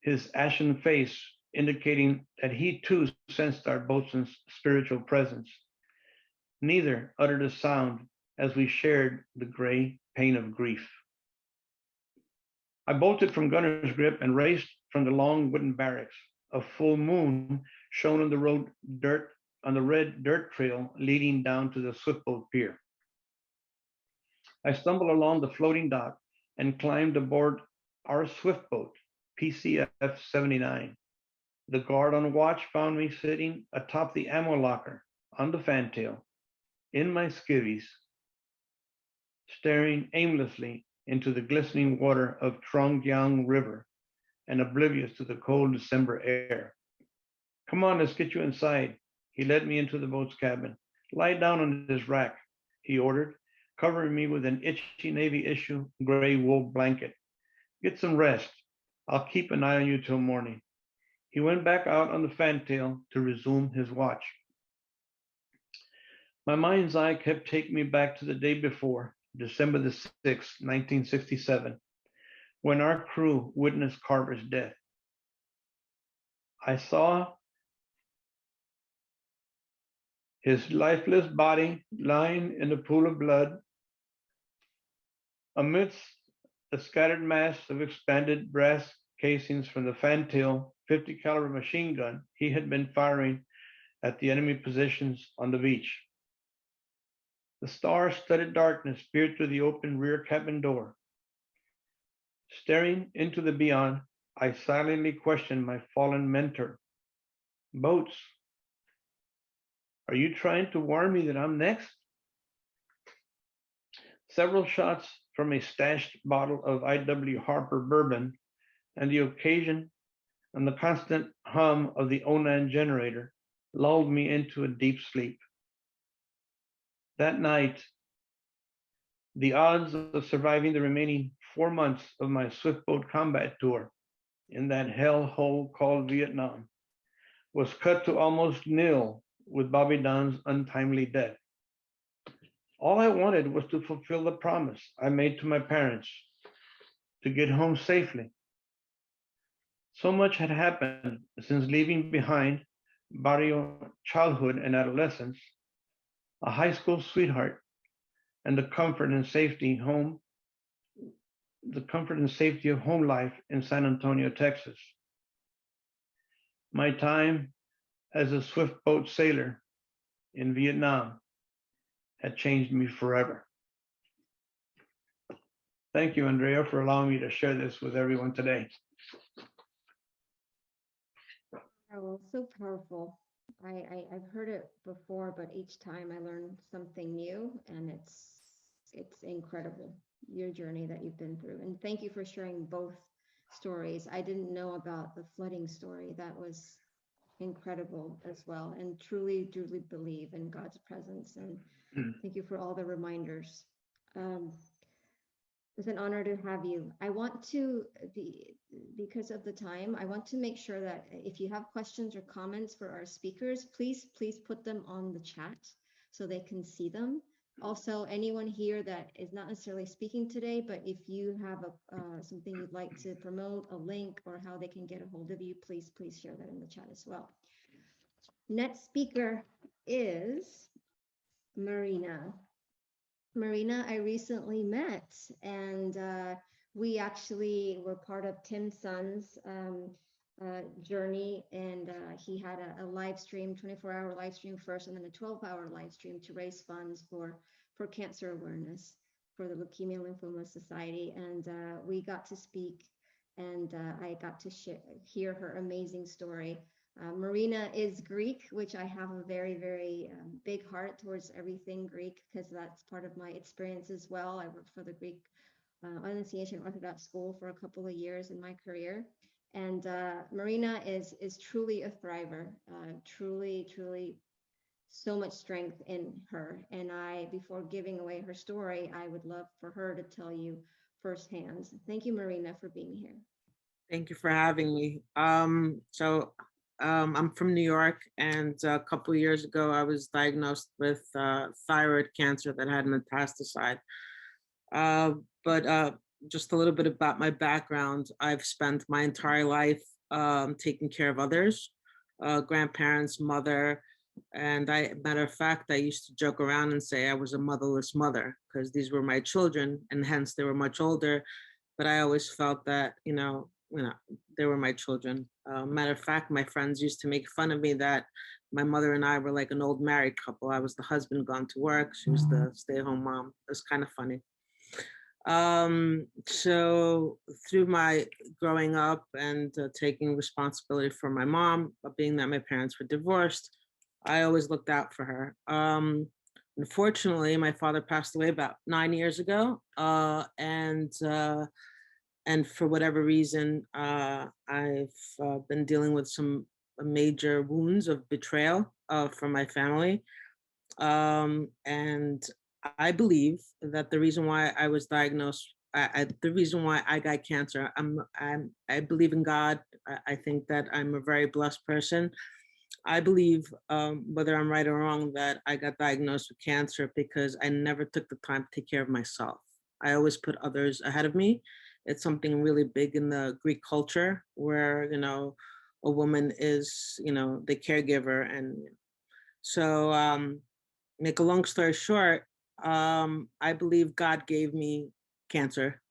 his ashen face indicating that he too sensed our boatswain's spiritual presence. Neither uttered a sound as we shared the gray pain of grief. I bolted from Gunner's grip and raced from the long wooden barracks. A full moon shone on the road dirt on the red dirt trail leading down to the swiftboat pier. I stumbled along the floating dock and climbed aboard our swiftboat, PCF 79. The guard on watch found me sitting atop the ammo locker on the fantail, in my skivvies, staring aimlessly into the glistening water of Trongyang River and oblivious to the cold December air. Come on, let's get you inside. He led me into the boat's cabin. Lie down on this rack, he ordered, covering me with an itchy Navy issue gray wool blanket. Get some rest. I'll keep an eye on you till morning. He went back out on the fantail to resume his watch. My mind's eye kept taking me back to the day before, December the 6th, 1967, when our crew witnessed Carver's death. I saw his lifeless body lying in a pool of blood amidst a scattered mass of expanded brass casings from the fantail 50 caliber machine gun he had been firing at the enemy positions on the beach. The star-studded darkness peered through the open rear cabin door. Staring into the beyond, I silently questioned my fallen mentor. Boats, are you trying to warn me that I'm next? Several shots from a stashed bottle of I.W. Harper bourbon and the occasion and the constant hum of the Onan generator lulled me into a deep sleep. That night, the odds of surviving the remaining 4 months of my swiftboat combat tour in that hellhole called Vietnam was cut to almost nil with Bobby Don's untimely death. All I wanted was to fulfill the promise I made to my parents to get home safely. So much had happened since leaving behind barrio childhood and adolescence, a high school sweetheart, and the comfort and safety of home life in San Antonio, Texas. My time as a swiftboat sailor in Vietnam had changed me forever. Thank you, Andrea, for allowing me to share this with everyone today. Oh, so powerful. I've heard it before, but each time I learn something new, and it's incredible, your journey that you've been through. And thank you for sharing both stories. I didn't know about the flooding story. That was incredible as well, and truly believe in God's presence. And thank you for all the reminders. It's an honor to have you. I want to because of the time, I want to make sure that if you have questions or comments for our speakers, please put them on the chat so they can see them. Also, anyone here that is not necessarily speaking today, but if you have something you'd like to promote, a link, or how they can get a hold of you, please share that in the chat as well. Next speaker is Marina. Marina, I recently met, and we actually were part of Tim Sun's journey, and he had a live stream, 24-hour live stream first, and then a 12-hour live stream to raise funds for cancer awareness for the Leukemia Lymphoma Society, and we got to speak, and I got to hear her amazing story. Marina is Greek, which I have a very big heart towards everything Greek, because that's part of my experience as well. I worked for the Greek Anastasiia Orthodox School for a couple of years in my career. And Marina is truly a thriver, truly so much strength in her. And before giving away her story, I would love for her to tell you firsthand. Thank you, Marina, for being here. Thank you for having me. I'm from New York, and a couple of years ago, I was diagnosed with thyroid cancer that had metastasized. But just a little bit about my background. I've spent my entire life taking care of others, grandparents, mother, and matter of fact, I used to joke around and say I was a motherless mother because these were my children, and hence they were much older. But I always felt that, they were my children. Matter of fact, my friends used to make fun of me that my mother and I were like an old married couple. I was the husband gone to work. She was the stay-at-home mom. It was kind of funny. So through my growing up and taking responsibility for my mom, being that my parents were divorced, I always looked out for her. Unfortunately, my father passed away about 9 years ago, and for whatever reason, I've been dealing with some major wounds of betrayal from my family, and I believe that the reason why I was diagnosed, the reason why I got cancer, I believe in God. I think that I'm a very blessed person. I believe, whether I'm right or wrong, that I got diagnosed with cancer because I never took the time to take care of myself. I always put others ahead of me. It's something really big in the Greek culture where, a woman is, the caregiver. And so, make a long story short, I believe God gave me cancer,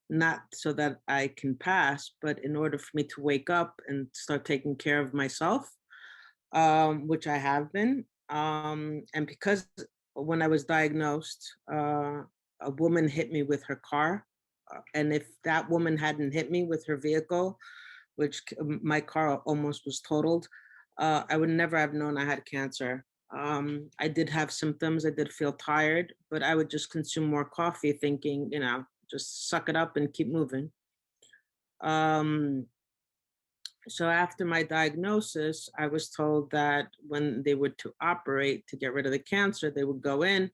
not so that I can pass, but in order for me to wake up and start taking care of myself, which I have been. And because when I was diagnosed, a woman hit me with her car. And if that woman hadn't hit me with her vehicle, which my car almost was totaled, I would never have known I had cancer. I did have symptoms. I did feel tired, but I would just consume more coffee thinking, just suck it up and keep moving. So after my diagnosis, I was told that when they were to operate to get rid of the cancer, they would go in,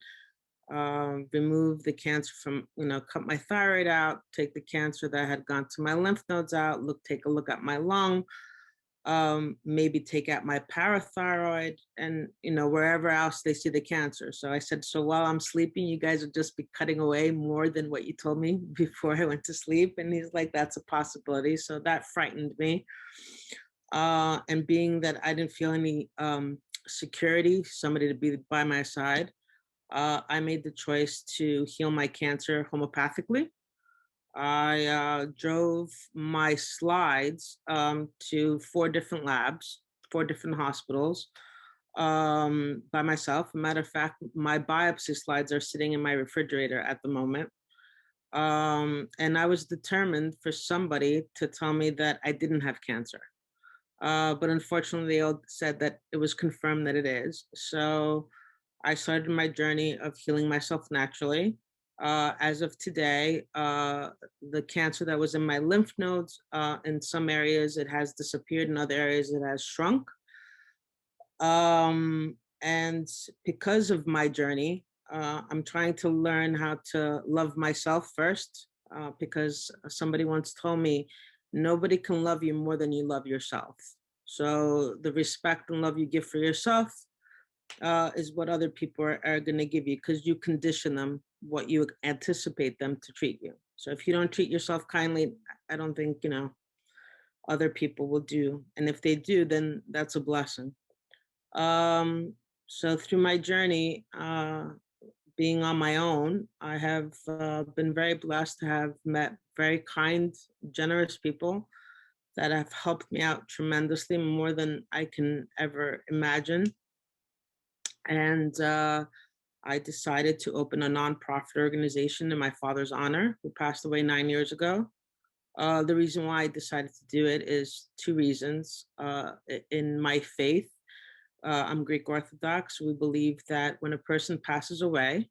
remove the cancer from, cut my thyroid out, take the cancer that had gone to my lymph nodes out, take a look at my lung, maybe take out my parathyroid and, wherever else they see the cancer. So I said, so while I'm sleeping, you guys will just be cutting away more than what you told me before I went to sleep. And he's like, that's a possibility. So that frightened me. And being that I didn't feel any security, somebody to be by my side, I made the choice to heal my cancer homeopathically. I drove my slides to 4 different labs, 4 different hospitals by myself. As a matter of fact, my biopsy slides are sitting in my refrigerator at the moment. And I was determined for somebody to tell me that I didn't have cancer. But unfortunately, they all said that it was confirmed that it is. So I started my journey of healing myself naturally. As of today, the cancer that was in my lymph nodes, in some areas it has disappeared, in other areas it has shrunk. And because of my journey, I'm trying to learn how to love myself first, because somebody once told me, nobody can love you more than you love yourself. So the respect and love you give for yourself is what other people are going to give you, because you condition them what you anticipate them to treat you. So if you don't treat yourself kindly, I don't think, other people will do. And if they do, then that's a blessing. So through my journey, being on my own, I have been very blessed to have met very kind, generous people that have helped me out tremendously, more than I can ever imagine. And I decided to open a nonprofit organization in my father's honor, who passed away 9 years ago. The reason why I decided to do it is 2 reasons. In my faith, I'm Greek Orthodox. We believe that when a person passes away,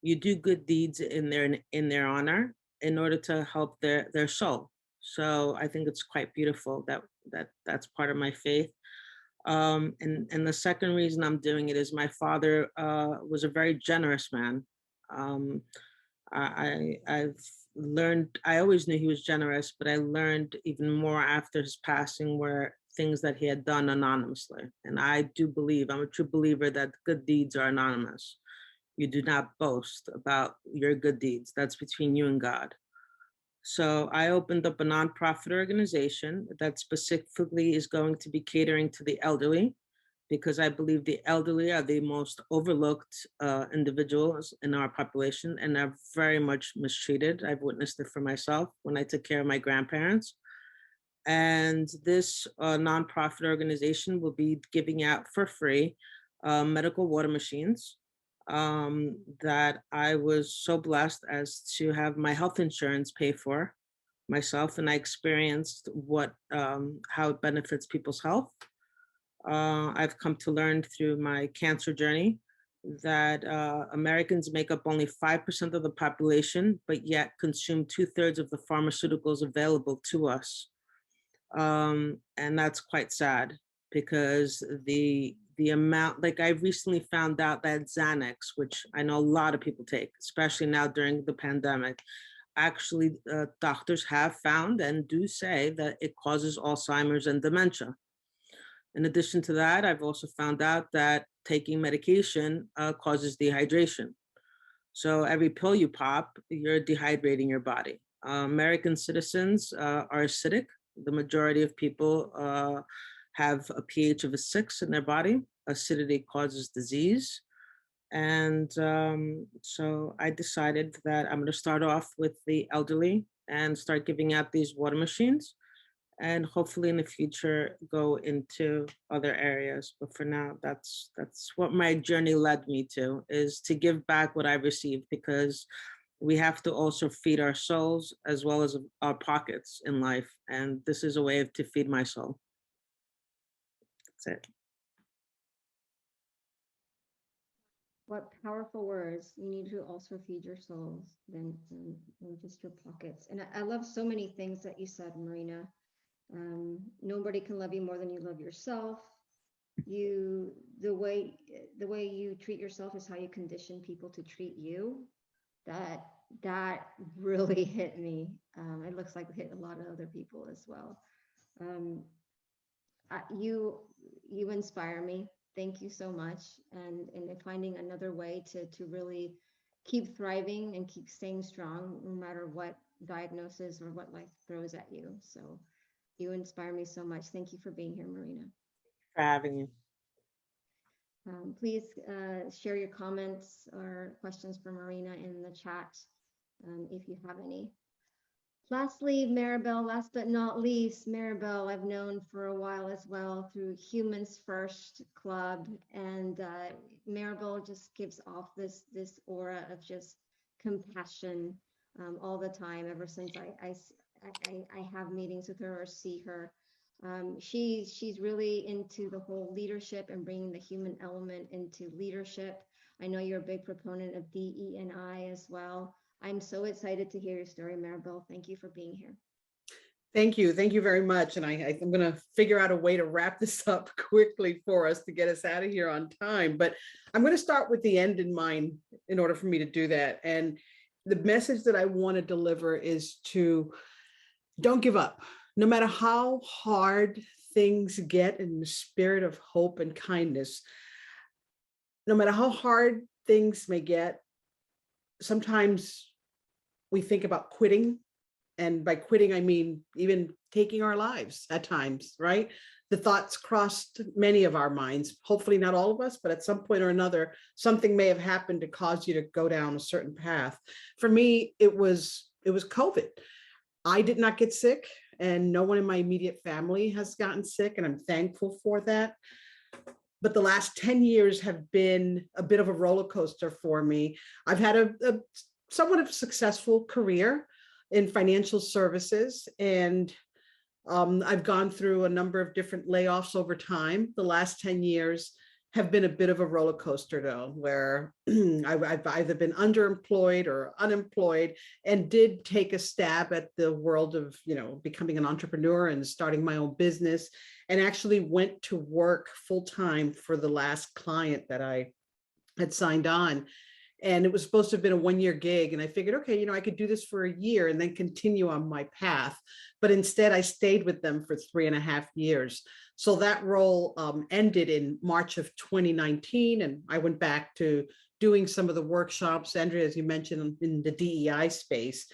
you do good deeds in their honor in order to help their soul. So I think it's quite beautiful that's part of my faith. And the second reason I'm doing it is my father was a very generous man. I've learned, I always knew he was generous, but I learned even more after his passing were things that he had done anonymously. And I do believe, I'm a true believer that good deeds are anonymous. You do not boast about your good deeds. That's between you and God. So I opened up a nonprofit organization that specifically is going to be catering to the elderly, because I believe the elderly are the most overlooked individuals in our population and are very much mistreated. I've witnessed it for myself when I took care of my grandparents. And this nonprofit organization will be giving out for free medical water machines that I was so blessed as to have my health insurance pay for myself. And I experienced how it benefits people's health. I've come to learn through my cancer journey that Americans make up only 5% of the population, but yet consume 2/3 of the pharmaceuticals available to us. And that's quite sad, because the amount, like I recently found out that Xanax, which I know a lot of people take, especially now during the pandemic, actually doctors have found and do say that it causes Alzheimer's and dementia. In addition to that, I've also found out that taking medication causes dehydration. So every pill you pop, you're dehydrating your body. American citizens are acidic. The majority of people have a pH of a 6 in their body. Acidity causes disease. And so I decided that I'm going to start off with the elderly and start giving out these water machines, and hopefully in the future go into other areas. But for now, that's what my journey led me to, is to give back what I received, because we have to also feed our souls as well as our pockets in life. And this is a way to feed my soul. That's it. What powerful words. You need to also feed your souls than just your pockets. And I love so many things that you said, Marina. Nobody can love you more than you love yourself. The way you treat yourself is how you condition people to treat you. That really hit me. It looks like it hit a lot of other people as well. You inspire me. Thank you so much. And finding another way to really keep thriving and keep staying strong, no matter what diagnosis or what life throws at you. So you inspire me so much. Thank you for being here, Marina. For having you. Please share your comments or questions for Marina in the chat if you have any. Lastly, Maribel, last but not least, Maribel, I've known for a while as well through Humans First Club, and Maribel just gives off this aura of just compassion all the time. Ever since I have meetings with her or see her, she's really into the whole leadership and bringing the human element into leadership. I know you're a big proponent of DE&I as well. I'm so excited to hear your story, Maribel. Thank you for being here. Thank you. Thank you very much. And I'm going to figure out a way to wrap this up quickly for us to get us out of here on time. But I'm going to start with the end in mind in order for me to do that. And the message that I want to deliver is to don't give up. No matter how hard things get, in the spirit of hope and kindness, no matter how hard things may get, sometimes we think about quitting. And by quitting, I mean even taking our lives at times, right? The thoughts crossed many of our minds, hopefully not all of us, but at some point or another, something may have happened to cause you to go down a certain path. For me, it was COVID. I did not get sick, and no one in my immediate family has gotten sick, and I'm thankful for that. But the last 10 years have been a bit of a roller coaster for me. I've had a somewhat of a successful career in financial services, and I've gone through a number of different layoffs over time. The last 10 years have been a bit of a roller coaster though, where I've either been underemployed or unemployed, and did take a stab at the world of, becoming an entrepreneur and starting my own business, and actually went to work full time for the last client that I had signed on. And it was supposed to have been a 1-year gig. And I figured, okay, I could do this for a year and then continue on my path. But instead, I stayed with them for 3.5 years. So that role ended in March of 2019. And I went back to doing some of the workshops, Andrea, as you mentioned, in the DEI space.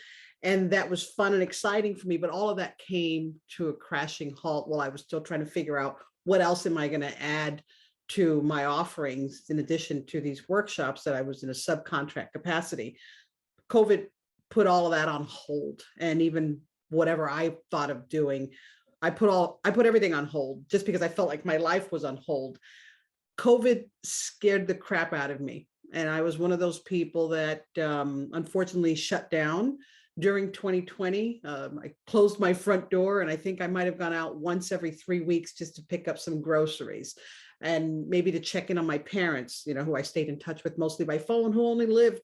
And that was fun and exciting for me. But all of that came to a crashing halt while I was still trying to figure out what else am I going to add to my offerings, in addition to these workshops that I was in a subcontract capacity. COVID put all of that on hold, and even whatever I thought of doing, I put everything on hold just because I felt like my life was on hold. COVID scared the crap out of me. And I was one of those people that unfortunately shut down during 2020. I closed my front door, and I think I might have gone out once every 3 weeks just to pick up some groceries, and maybe to check in on my parents, who I stayed in touch with mostly by phone, who only lived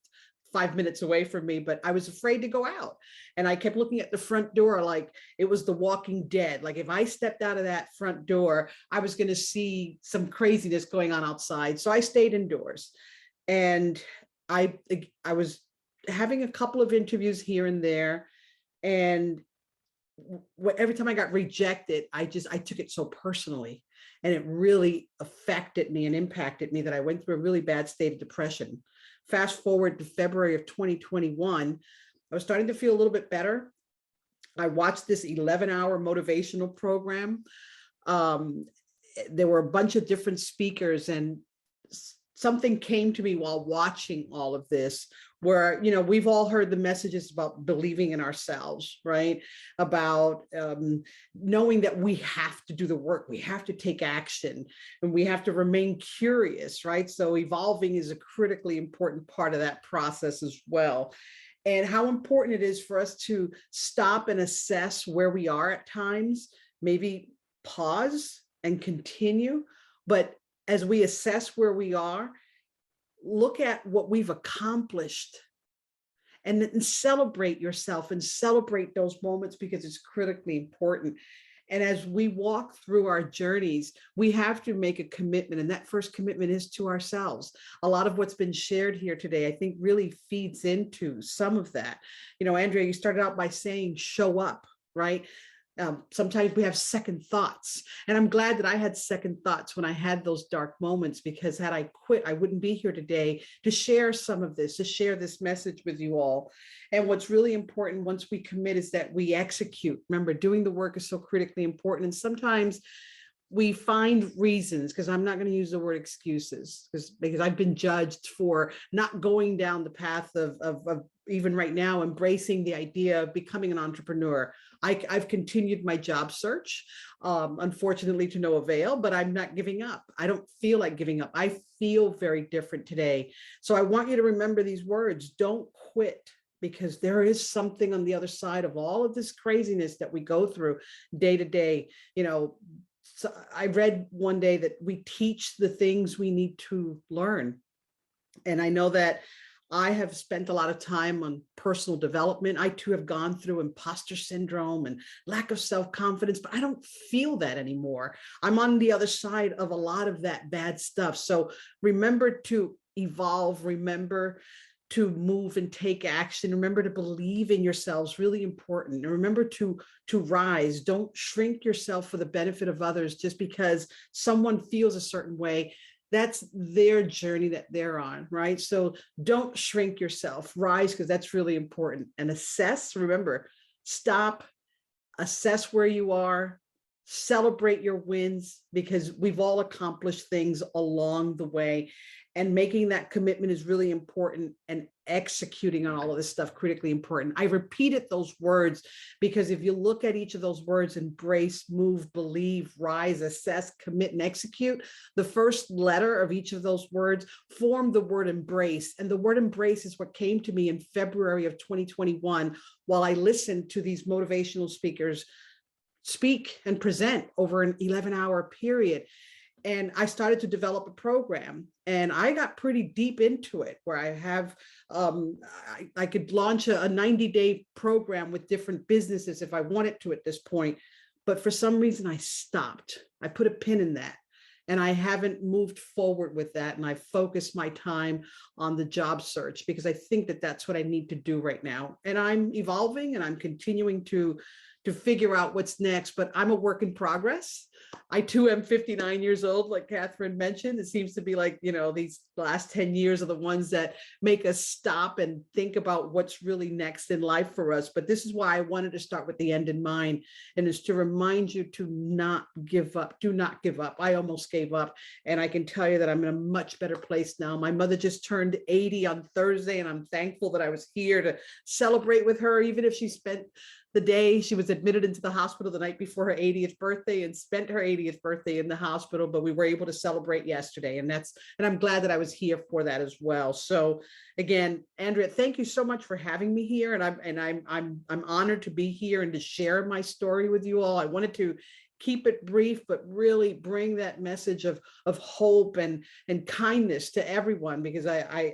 5 minutes away from me, but I was afraid to go out. And I kept looking at the front door like it was The Walking Dead. Like if I stepped out of that front door, I was going to see some craziness going on outside. So I stayed indoors. And I was having a couple of interviews here and there. And every time I got rejected, I took it so personally. And it really affected me and impacted me that I went through a really bad state of depression. Fast forward to February of 2021, I was starting to feel a little bit better. I watched this 11-hour motivational program. There were a bunch of different speakers, and something came to me while watching all of this, where, we've all heard the messages about believing in ourselves, right? About knowing that we have to do the work, we have to take action, and we have to remain curious, right? So evolving is a critically important part of that process as well. And how important it is for us to stop and assess where we are at times, maybe pause and continue. But as we assess where we are, look at what we've accomplished, and then celebrate yourself and celebrate those moments, because it's critically important. And as we walk through our journeys, we have to make a commitment. And that first commitment is to ourselves. A lot of what's been shared here today, I think, really feeds into some of that. Andrea, you started out by saying, show up, right? Sometimes we have second thoughts, and I'm glad that I had second thoughts when I had those dark moments, because had I quit, I wouldn't be here today to share some of this, to share this message with you all. And what's really important once we commit is that we execute. Remember, doing the work is so critically important. And sometimes we find reasons, because I'm not going to use the word excuses, because I've been judged for not going down the path of even right now, embracing the idea of becoming an entrepreneur. I've continued my job search, unfortunately to no avail, but I'm not giving up. I don't feel like giving up. I feel very different today. So I want you to remember these words: don't quit, because there is something on the other side of all of this craziness that we go through day to day. So I read one day that we teach the things we need to learn. And I know that I have spent a lot of time on personal development. I too have gone through imposter syndrome and lack of self-confidence, but I don't feel that anymore. I'm on the other side of a lot of that bad stuff. So remember to evolve, remember to move and take action. Remember to believe in yourselves, really important. And remember to rise. Don't shrink yourself for the benefit of others just because someone feels a certain way. That's their journey that they're on, right? So don't shrink yourself, rise, because that's really important. And assess, remember, stop, assess where you are, celebrate your wins, because we've all accomplished things along the way. And making that commitment is really important, and executing on all of this stuff, critically important. I repeated those words because if you look at each of those words, embrace, move, believe, rise, assess, commit, and execute, the first letter of each of those words form the word embrace. And the word embrace is what came to me in February of 2021 while I listened to these motivational speakers speak and present over an 11-hour period. And I started to develop a program, and I got pretty deep into it, where I have, I could launch a 90-day program with different businesses if I wanted to at this point. But for some reason, I stopped. I put a pin in that. And I haven't moved forward with that. And I focused my time on the job search, because I think that that's what I need to do right now. And I'm evolving, and I'm continuing to figure out what's next, but I'm a work in progress. I too am 59 years old, like Catherine mentioned. It seems to be like, you know, these last 10 years are the ones that make us stop and think about what's really next in life for us. But this is why I wanted to start with the end in mind, and is to remind you to not give up. Do not give up. I almost gave up, and I can tell you that I'm in a much better place now. My mother just turned 80 on Thursday, and I'm thankful that I was here to celebrate with her, even if she spent the day, she was admitted into the hospital the night before her 80th birthday and spent her 80th birthday in the hospital, but we were able to celebrate yesterday. And I'm glad that I was here for that as well. So again, Andrea, thank you so much for having me here. And I'm honored to be here and to share my story with you all. I wanted to keep it brief, but really bring that message of hope and kindness to everyone, because I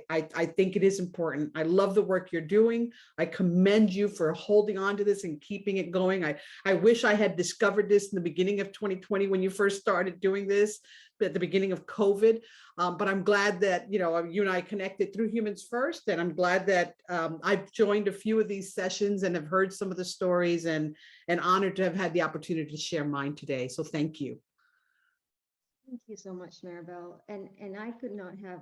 think it is important. I love the work you're doing. I commend you for holding on to this and keeping it going. I wish I had discovered this in the beginning of 2020 when you first started doing this, at the beginning of COVID. But I'm glad that, you know, you and I connected through Humans First, and I'm glad that I've joined a few of these sessions and have heard some of the stories, and honored to have had the opportunity to share mine today. So thank you. Thank you so much, Maribel. And I could not have,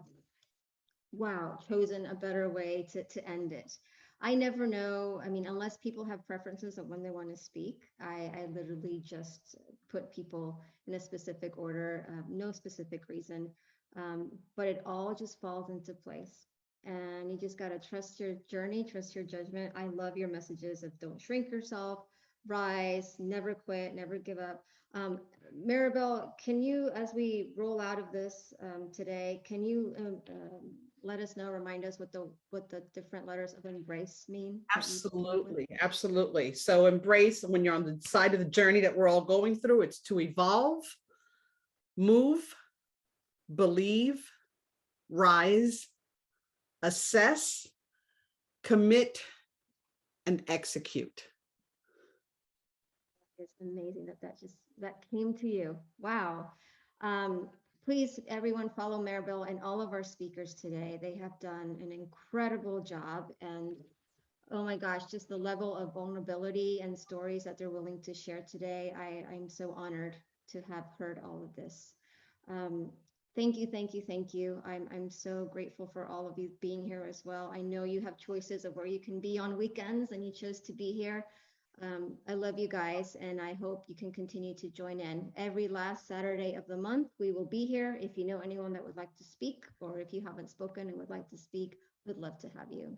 chosen a better way to end it. I never know, I mean, unless people have preferences of when they want to speak, I literally just put people in a specific order, no specific reason, but it all just falls into place. And you just got to trust your journey, trust your judgment. I love your messages of don't shrink yourself, rise, never quit, never give up. Maribel, can you, as we roll out of this today, can you let us know, remind us what the different letters of embrace mean? Absolutely, absolutely. So embrace, when you're on the side of the journey that we're all going through, it's to evolve, move, believe, rise, assess, commit, and execute. It's amazing that came to you. Wow. Please, everyone, follow Maribel and all of our speakers today. They have done an incredible job. And oh my gosh, just the level of vulnerability and stories that they're willing to share today. I'm so honored to have heard all of this. Thank you, thank you, thank you. I'm so grateful for all of you being here as well. I know you have choices of where you can be on weekends, and you chose to be here. I love you guys, and I hope you can continue to join in. Every last Saturday of the month, we will be here. If you know anyone that would like to speak, or if you haven't spoken and would like to speak, we'd love to have you.